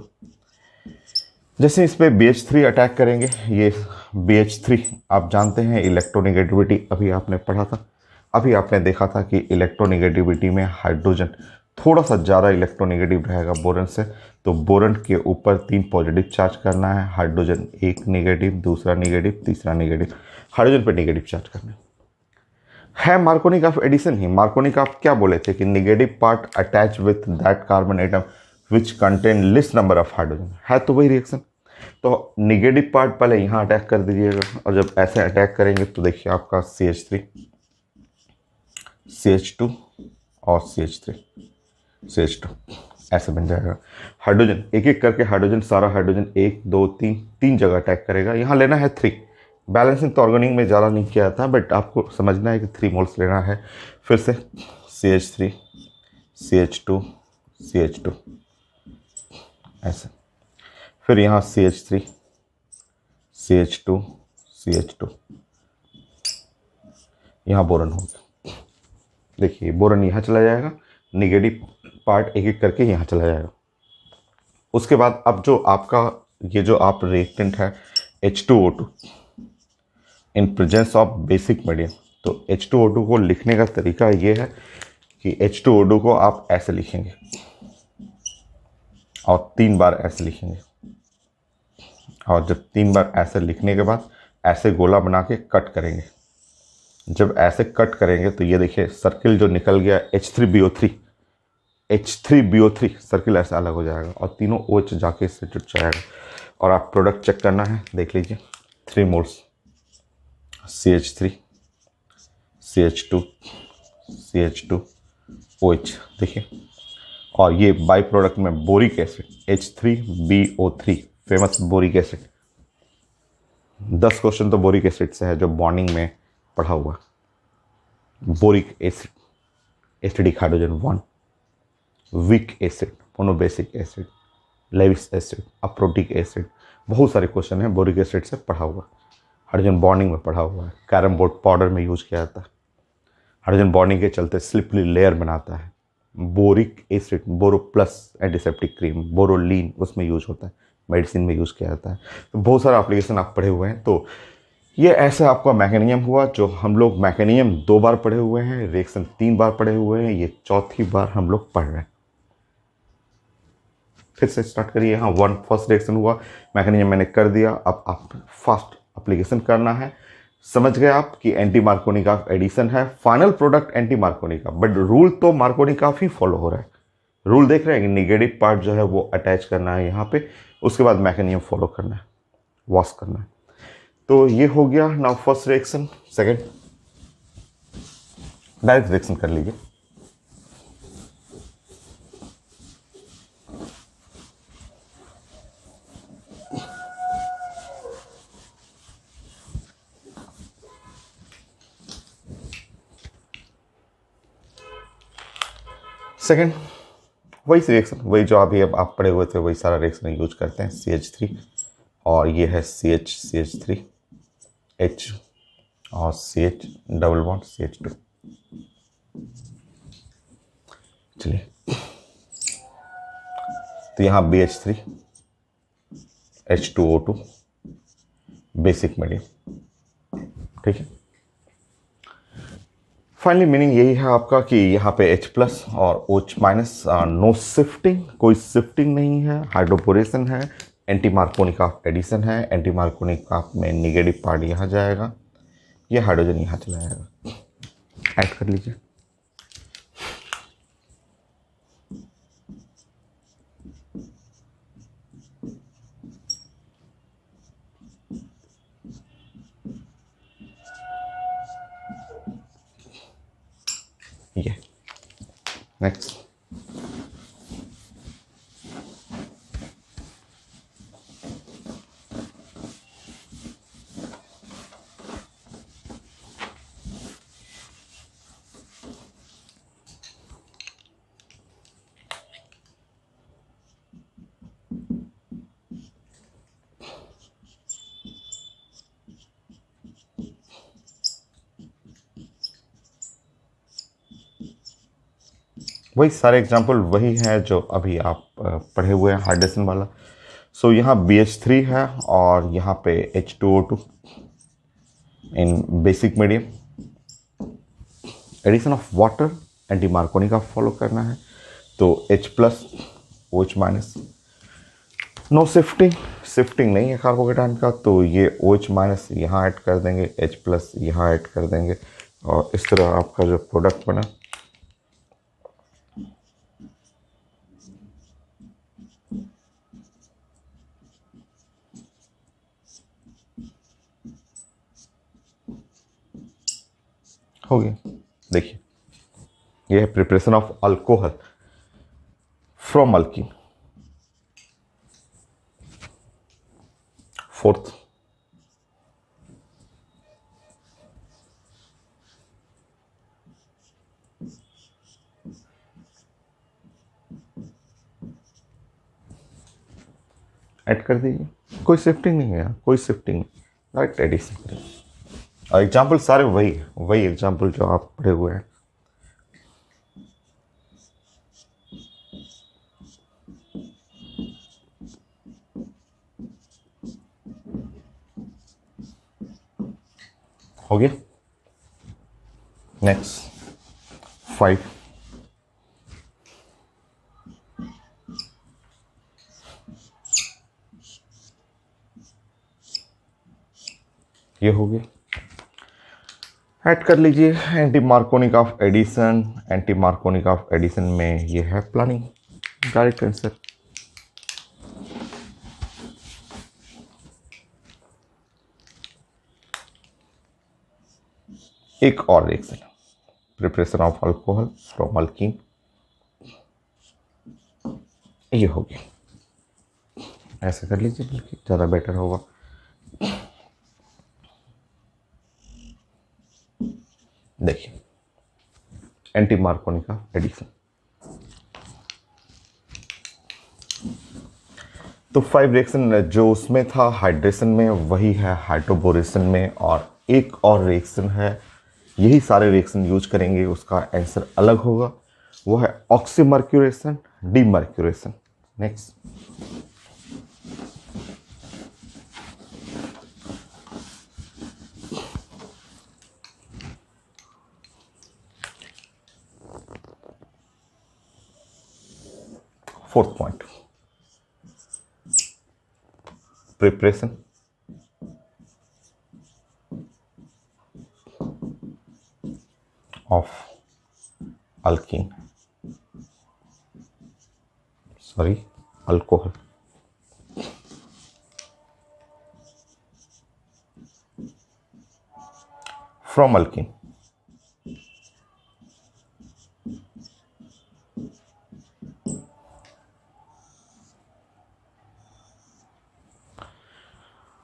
जैसे इस पे BH3 अटैक करेंगे, ये BH3 आप जानते हैं इलेक्ट्रोनेगेटिविटी, अभी आपने पढ़ा था, अभी आपने देखा था कि इलेक्ट्रोनेगेटिविटी में हाइड्रोजन थोड़ा सा ज़्यादा इलेक्ट्रोनेगेटिव रहेगा बोरन से। तो बोरन के ऊपर 3 पॉजिटिव चार्ज करना है, हाइड्रोजन 1 नेगेटिव, दूसरा नेगेटिव, तीसरा नेगेटिव, हाइड्रोजन पे नेगेटिव चार्ज करना है। मार्कोनिकॉफ एडिशन ही, मार्कोनिकॉफ क्या बोले थे कि negative part attach with that carbon atom which contain least number of hydrogen, है तो वही रिएक्शन। तो नेगेटिव पार्ट पहले यहाँ अटैक कर दीजिएगा, और जब ऐसे अटैक करेंगे तो देखिए आपका CH3, CH2 और CH2 ऐसे बन जाएगा। हाइड्रोजन एक एक करके हाइड्रोजन, सारा हाइड्रोजन 1 2 3 जगह अटैक करेगा। यहाँ लेना है 3। बैलेंसिंग तो ऑर्गेनिक में ज़्यादा नहीं किया था, बट आपको समझना है कि 3 मोल्स लेना है। फिर से CH3 CH2 CH2 ऐसे, फिर यहाँ CH3 CH2 CH2, यहाँ बोरन होगा। देखिए बोरन यहाँ चला जाएगा, नेगेटिव पार्ट एक एक करके यहाँ चला जाएगा। उसके बाद अब जो आपका ये जो आप रिएक्टेंट है H2O2 in presence of basic medium, तो H2O2 को लिखने का तरीका ये है कि H2O2 को आप ऐसे लिखेंगे और 3 बार ऐसे लिखेंगे, और जब 3 बार ऐसे लिखने के बाद ऐसे गोला बना के कट करेंगे। जब ऐसे कट करेंगे तो ये देखिए सर्किल जो निकल गया H3BO3 सर्किल ऐसा अलग हो जाएगा, और तीनों OH जाके इससे जुट जाएगा। और आप प्रोडक्ट चेक करना है, देख लीजिए 3 moles CH3 CH2 CH2 OH, देखिए। और ये बाई प्रोडक्ट में boric acid H3BO3, famous boric acid. 10 question तो बोरिक एसिड से है जो बॉन्डिंग में पढ़ा हुआ। Boric acid, acidic hydrogen bond, weak acid, monobasic acid, Lewis acid, aprotic acid, बहुत सारे क्वेश्चन हैं बोरिक एसिड से पढ़ा हुआ। हाइड्रोजन बॉन्डिंग में पढ़ा हुआ है, कैरम बोर्ड पाउडर में यूज किया जाता है। हाइड्रोजन बॉन्डिंग के चलते स्लिपरी लेयर बनाता है। बोरिक एसिड, बोरो प्लस एंटीसेप्टिक क्रीम, बोरोलीन उसमें यूज होता है, मेडिसिन में यूज़ किया जाता है। तो बहुत सारा एप्लीकेशन आप पढ़े हुए हैं। तो ये ऐसा आपका मैकेनिज्म हुआ जो हम लोग मैकेनिज्म 2 बार पढ़े हुए हैं, रिएक्शन 3 बार पढ़े हुए हैं, ये चौथी बार हम लोग पढ़ रहे हैं। फिर से स्टार्ट करिए। हाँ, वन फर्स्ट रिएक्शन हुआ, मैकेनिज्म मैंने कर दिया। अब आप फास्ट एप्लीकेशन करना है। समझ गए आप कि एंटी मार्कोनिकॉफ एडिशन है, final product anti Markovnikov, but rule तो मार्कोनिकॉफ ही फॉलो हो रहा है। रूल देख रहे हैं कि निगेटिव पार्ट जो है वो अटैच करना है यहाँ पे, उसके बाद मैकेनिज्म फॉलो करना है, वॉश करना है। तो ये हो गया। Now first reaction, second direct reaction कर लीजिए। सेकेंड वही रिएक्शन, वही जो अभी अब आप पढ़े हुए थे, वही सारा रिएक्शन यूज करते हैं। CH3 और ये है CH3 H और CH डबल बॉन्ड CH2। चलिए, तो यहाँ BH3 H2O2 बेसिक मीडियम, ठीक है। फाइनली मीनिंग यही है आपका कि यहाँ पे H प्लस और OH माइनस, नो शिफ्टिंग, कोई शिफ्टिंग नहीं है, हाइड्रोपोरेशन है, एंटी मार्कोनिकॉफ एडिशन है। एंटी मार्कोनिकॉफ में निगेटिव पार्ट यहाँ जाएगा, ये हाइड्रोजन यहाँ चला जाएगा। ऐड कर लीजिए। ये नेक्स्ट, वही सारे एग्जाम्पल वही है जो अभी आप पढ़े हुए हैं, हाइड्रेशन वाला। सो यहाँ BH3 है और यहाँ पे H2O2 in basic medium, addition of water, anti Markovnikov follow करना है। तो H plus OH minus, no shifting, shifting नहीं है कार्बोकेटाइन का, तो ये OH माइनस यहाँ ऐड कर देंगे, H प्लस यहाँ ऐड कर देंगे, और इस तरह आपका जो प्रोडक्ट बना हो गया। देखिए, ये है preparation of alcohol from alkyne. Fourth, add कर दीजिए, कोई शिफ्टिंग नहीं है, कोई शिफ्टिंग नहीं, डायरेक्ट एडिशन करें। और एग्जाम्पल सारे वही है, वही एग्जाम्पल जो आप पढ़े हुए हैं। हो गया। नेक्स्ट 5, ये हो गया। ऐड कर लीजिए anti Markovnikov addition. Anti Markovnikov addition में ये है प्लानिंग, डायरेक्ट आंसर। एक और reaction, preparation of alcohol from alkene, ये हो गया। ऐसे कर लीजिए, बल्कि ज़्यादा बेटर होगा। देखिए, एंटी मार्कोनिकॉफ एडिशन, तो 5 रिएक्शन जो उसमें था हाइड्रेशन में, वही है हाइड्रोबोरेशन में। और एक और रिएक्शन है, यही सारे रिएक्शन यूज करेंगे, उसका आंसर अलग होगा, वो है oxymercuration, demercuration. Next, fourth point, preparation of alkene, sorry, alcohol. From alkene.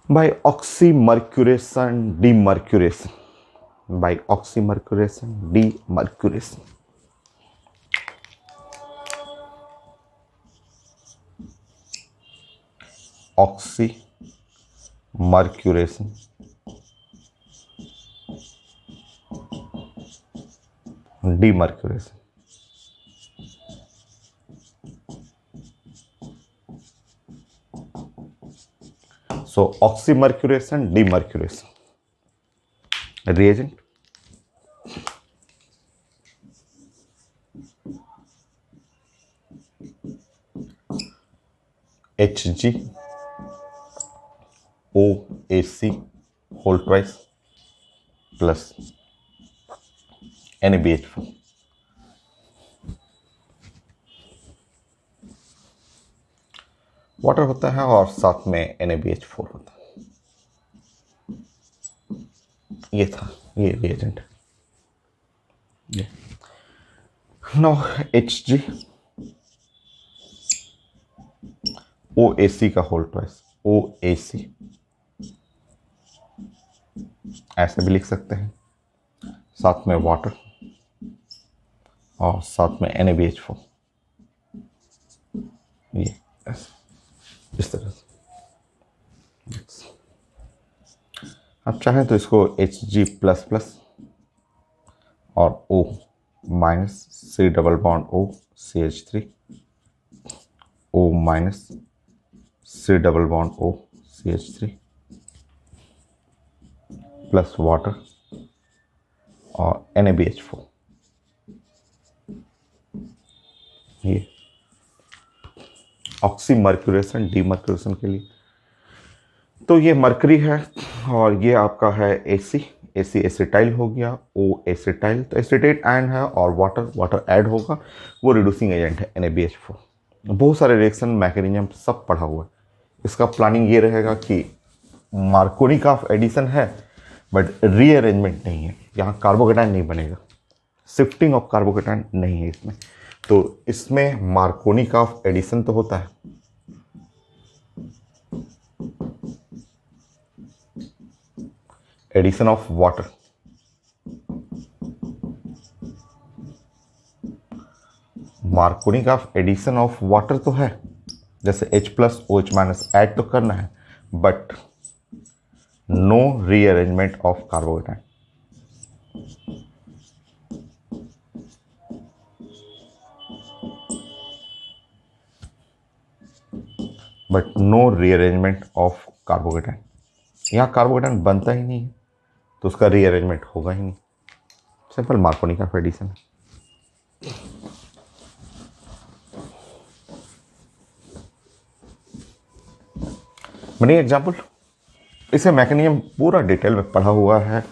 By oxymercuration, demercuration. By oxymercuration, demercuration. Oxymercuration, demercuration. So oxymercuration, demercuration. Reagent Hg OAC whole twice plus NaBH4. Water होता है और साथ में NaBH4 होता है। ये था, ये रिएजेंट। ये नाउ Hg OAC का होल ट्वाइस, OAC ऐसे भी लिख सकते हैं, साथ में वाटर और साथ में NaBH4। ये इस तरह से। आप चाहें तो इसको Hg++ और O minus C double bond O CH3 O minus C double bond O CH3 plus water और NaBH4। ये ऑक्सीमर्क्यूरेशन डीमर्क्यूरेशन के लिए तो ये मरकरी है और ये आपका है AC एसिटाइल हो गया, O एसिटाइल, तो एसिटेट आयन है और वाटर ऐड होगा, वो रिड्यूसिंग एजेंट है NaBH4। बहुत सारे रिएक्शन मैकेनिज्म सब पढ़ा हुआ है। इसका प्लानिंग ये रहेगा कि मार्कोनिकॉफ एडिशन है बट रीअरेंजमेंट नहीं है, यहाँ कार्बोकेटाइन नहीं बनेगा, शिफ्टिंग ऑफ कार्बोकेटाइन नहीं है इसमें। तो इसमें मार्कोनिकॉफ एडिशन तो होता है, addition of water, Markovnikov addition of water तो है, जैसे H+OH- ऐड तो करना है but no rearrangement of carbocation. But no rearrangement of carbocation, यहाँ कार्बोकेटाइन बनता ही नहीं है तो उसका रीअरेंजमेंट होगा ही नहीं, सिंपल मार्कोनिकॉफ एडिशन है। मनी एग्जाम्पल, इसे मैकेनिज्म पूरा डिटेल में पढ़ा हुआ है,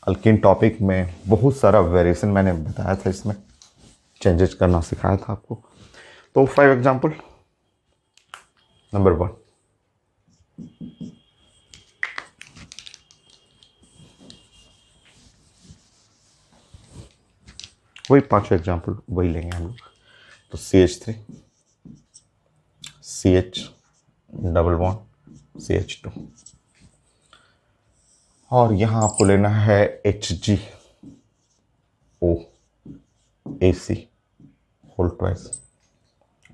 अल्कीन टॉपिक में बहुत सारा वेरिएशन मैंने बताया था, इसमें चेंजेस करना सिखाया था आपको। तो 5 एग्जाम्पल। नंबर 1, वही 5 एग्जाम्पल वही लेंगे हम लोग। तो CH3 CH double bond CH2 और यहाँ आपको लेना है HgO AC whole twice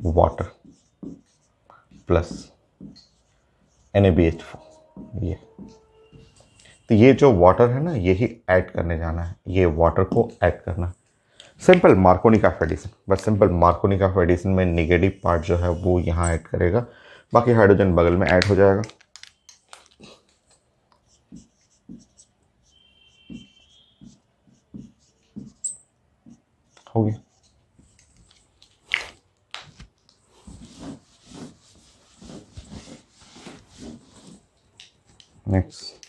water plus NaBH4। ये तो ये जो वाटर है ना, यही ऐड करने जाना है, ये वाटर को ऐड करना है। सिंपल मार्कोनिकॉफ एडिशन, बस सिंपल मार्कोनिकॉफ एडिशन में नेगेटिव पार्ट जो है वो यहाँ ऐड करेगा, बाकी हाइड्रोजन बगल में ऐड हो जाएगा। हो गया। नेक्स्ट,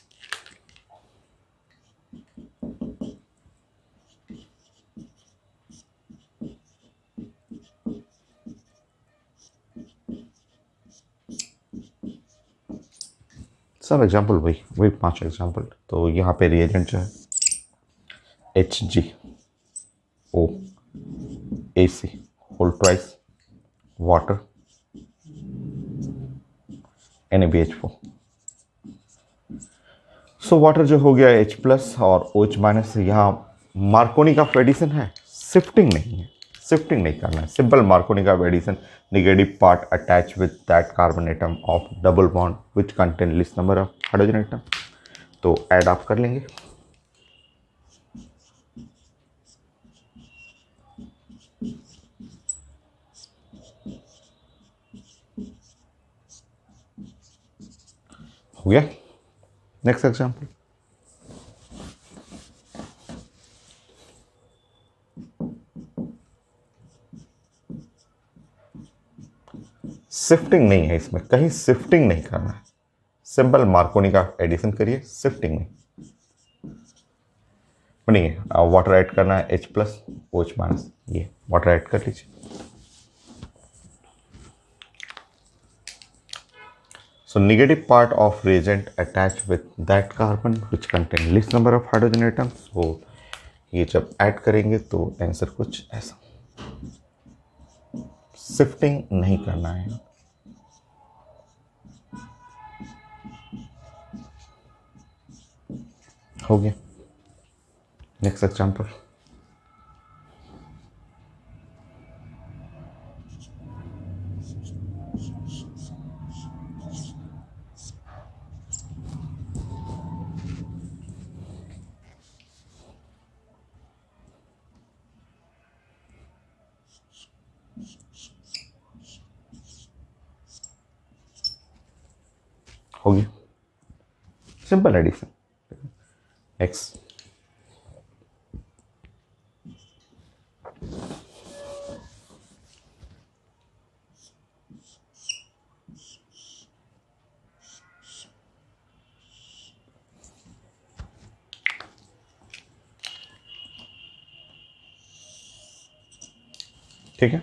सब एग्जाम्पल वही वही 5 एग्जाम्पल। तो यहाँ पे रिएजेंट जो है HgO, AC whole twice, water, NaBH4। So water जो हो गया H प्लस और OH माइनस। यहाँ मार्कोनी का एडिशन है, शिफ्टिंग नहीं है, शिफ्टिंग नहीं करना है, सिंपल मार्कोनी का addition. Negative part attach with that carbon atom of double bond which contain least number of hydrogen atom. तो ऐड आप कर लेंगे। हो गया। नेक्स्ट एग्जाम्पल, शिफ्टिंग नहीं है, इसमें कहीं शिफ्टिंग नहीं करना है, सिंपल मार्कोनी का एडिशन करिए, शिफ्टिंग नहीं बनेंगे। वाटर ऐड करना है H प्लस OH माइनस, ये वाटर ऐड कर लीजिए। So negative part of reagent attached with that carbon which contain least number of hydrogen atoms। so ये जब ऐड करेंगे तो आंसर कुछ ऐसा, शिफ्टिंग नहीं करना है। हो गया। नेक्स्ट एग्जांपल, हो गया, सिंपल एडिशन। नेक्स्ट, ठीक है,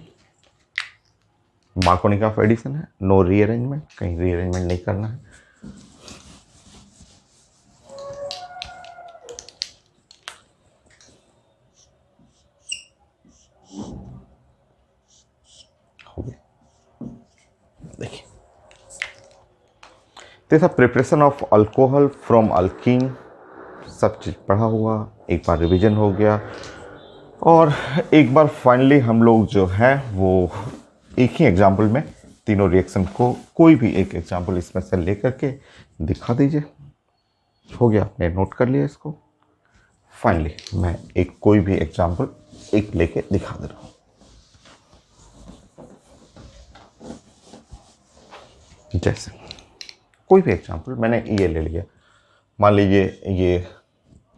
मार्कोनी का एडिशन है, नो रीअरेंजमेंट, कहीं रीअरेंजमेंट नहीं करना है। हो गया। देखिए, this preparation of alcohol from alkyne, सब चीज़ पढ़ा हुआ, एक बार रिवीजन हो गया, और एक बार फाइनली हम लोग जो है वो एक ही एग्जाम्पल में तीनों रिएक्शन को कोई भी एक एग्जाम्पल इसमें से लेकर के दिखा दीजिए। हो गया, आपने नोट कर लिया इसको। फाइनली मैं एक कोई भी एग्जाम्पल एक लेके दिखा दे रहा हूँ। जैसे कोई भी एग्जाम्पल मैंने ये ले लिया, मान लीजिए ये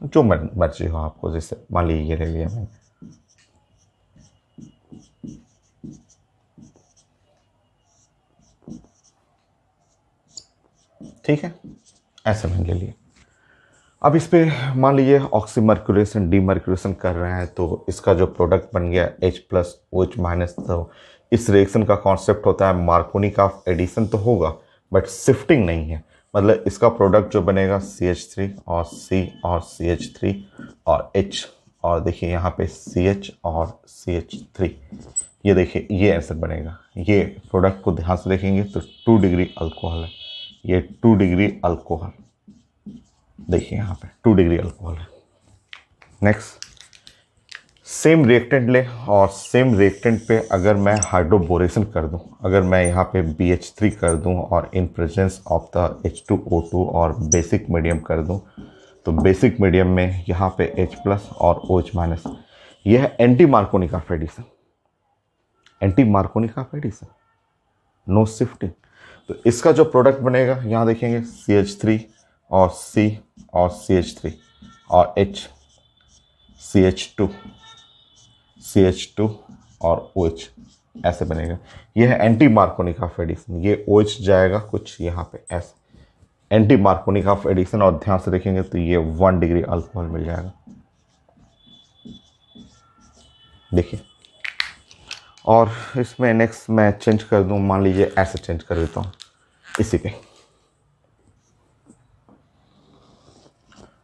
जो मर्जी हो आपको, जैसे मान लीजिए ये ले लिया मैंने, ठीक है, ऐसे मैंने ले लिया। अब इस पे मान लीजिए ऑक्सीमर्क्यूरेशन डीमर्क्यूरेशन कर रहे हैं, तो इसका जो प्रोडक्ट बन गया H प्लस OH माइनस। तो इस रिएक्शन का कॉन्सेप्ट होता है मार्कोनी का एडिशन तो होगा बट शिफ्टिंग नहीं है। मतलब इसका प्रोडक्ट जो बनेगा CH3 और C और CH3 और H, और देखिए यहाँ पे CH और CH3, ये देखिए ये आंसर बनेगा। ये प्रोडक्ट को ध्यान से देखेंगे तो 2 डिग्री अल्कोहल है, ये 2 डिग्री अल्कोहल, देखिए यहाँ पे 2 डिग्री अल्कोहल है। नेक्स्ट, सेम रिएक्टेंट ले और सेम रिएक्टेंट पे अगर मैं हाइड्रोबोरेशन कर दूं, अगर मैं यहाँ पे BH3 कर दूं और in presence of the H2O2 और बेसिक मीडियम कर दूं, तो बेसिक मीडियम में यहाँ पे H प्लस और OH माइनस, यह है एंटी मार्कोनी का एडिशन, एंटी मार्कोनी का एडिशन, नो शिफ्टिंग। तो इसका जो प्रोडक्ट बनेगा यहाँ देखेंगे CH3 और C और CH3 और H, CH2 CH2 और OH, ऐसे बनेगा। यह है एंटी मार्कोनी का एडिशन। ये OH जाएगा कुछ यहाँ पे ऐसे, एंटी मार्कोनिकॉफ एडिशन, और ध्यान से देखेंगे तो ये 1 डिग्री अल्कोहल मिल जाएगा। देखिए, और इसमें नेक्स्ट मैं चेंज कर दूं, मान लीजिए ऐसे चेंज कर देता हूँ इसी पे,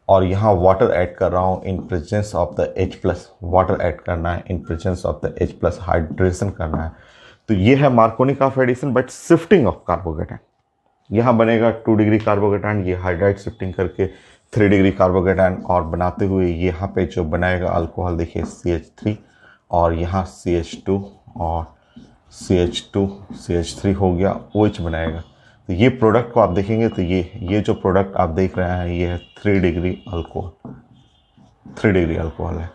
और यहाँ वाटर ऐड कर रहा हूँ in presence of the H+। Water add करना है in presence of the H+, hydration करना है। तो ये है Markovnikov addition but shifting of carbocation. यहाँ बनेगा 2 डिग्री कार्बोकेटाइन, ये हाइड्राइड शिफ्टिंग करके 3 डिग्री कार्बोकेटाइन, और बनाते हुए यहाँ पे जो बनाएगा अल्कोहल देखिए CH3, और यहाँ CH2 और CH2 CH3 हो गया, OH बनाएगा। तो ये प्रोडक्ट को आप देखेंगे तो ये जो प्रोडक्ट आप देख रहे हैं ये है 3 डिग्री अल्कोहल, 3 डिग्री अल्कोहल है।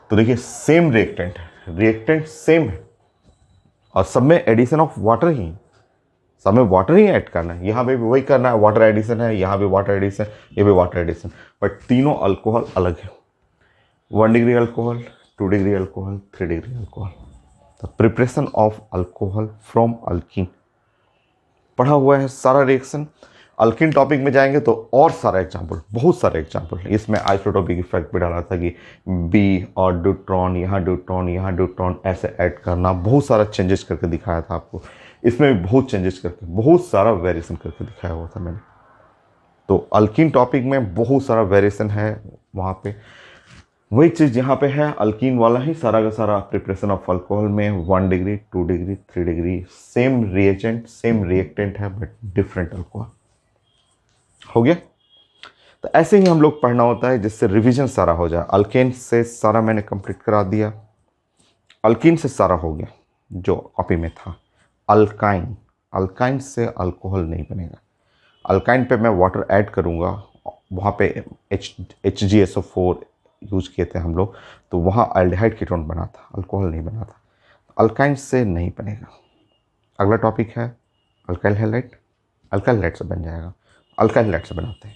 तो देखिए सेम रिएक्टेंट सेम है, और सब में एडिशन ऑफ वाटर ही, सब में वाटर ही ऐड करना है। यहाँ पे भी वही करना है, वाटर एडिशन है, यहाँ भी वाटर एडिशन, ये भी वाटर एडिशन, बट तीनों अल्कोहल अलग है। 1 degree alcohol, 2 degree alcohol, 3 degree alcohol. The preparation of alcohol from alkyne पढ़ा हुआ है सारा रिएक्शन। अल्कीन टॉपिक में जाएंगे तो और सारा एग्जाम्पल, बहुत सारे एग्जाम्पल। इसमें आइसोटोपिक इफेक्ट भी डाला था कि बी और ड्यूट्रॉन, यहाँ ड्यूट्रॉन ऐसे ऐड करना, बहुत सारा चेंजेस करके दिखाया था आपको। इसमें भी बहुत चेंजेस करके, बहुत सारा वेरिएशन करके दिखाया हुआ था मैंने। तो अल्कीन टॉपिक में बहुत सारा वेरिएशन है, वहाँ पे वही चीज़ यहाँ पे है, अल्कीन वाला ही सारा का सारा प्रिपरेशन ऑफ अल्कोहल में 1 degree, 2 degree, 3 degree, same reagent, same reactant है बट डिफरेंट अल्कोहल। हो गया। तो ऐसे ही हम लोग पढ़ना होता है जिससे रिवीजन सारा हो जाए। अल्केन से सारा मैंने कंप्लीट करा दिया, अल्कीन से सारा हो गया जो कॉपी में था। अल्काइन, अल्काइन से अल्कोहल नहीं बनेगा। अल्काइन पे मैं वाटर ऐड करूँगा, वहाँ पे HgSO4 यूज़ किए थे हम लोग, तो वहाँ एल्डिहाइड कीटोन बना था, अल्कोहल नहीं बना था। अल्काइन से नहीं बनेगा। अगला टॉपिक है अल्काइल हैलाइड। अल्काइल हैलाइड से बन जाएगा, अल्काइल हैलाइड से बनाते हैं।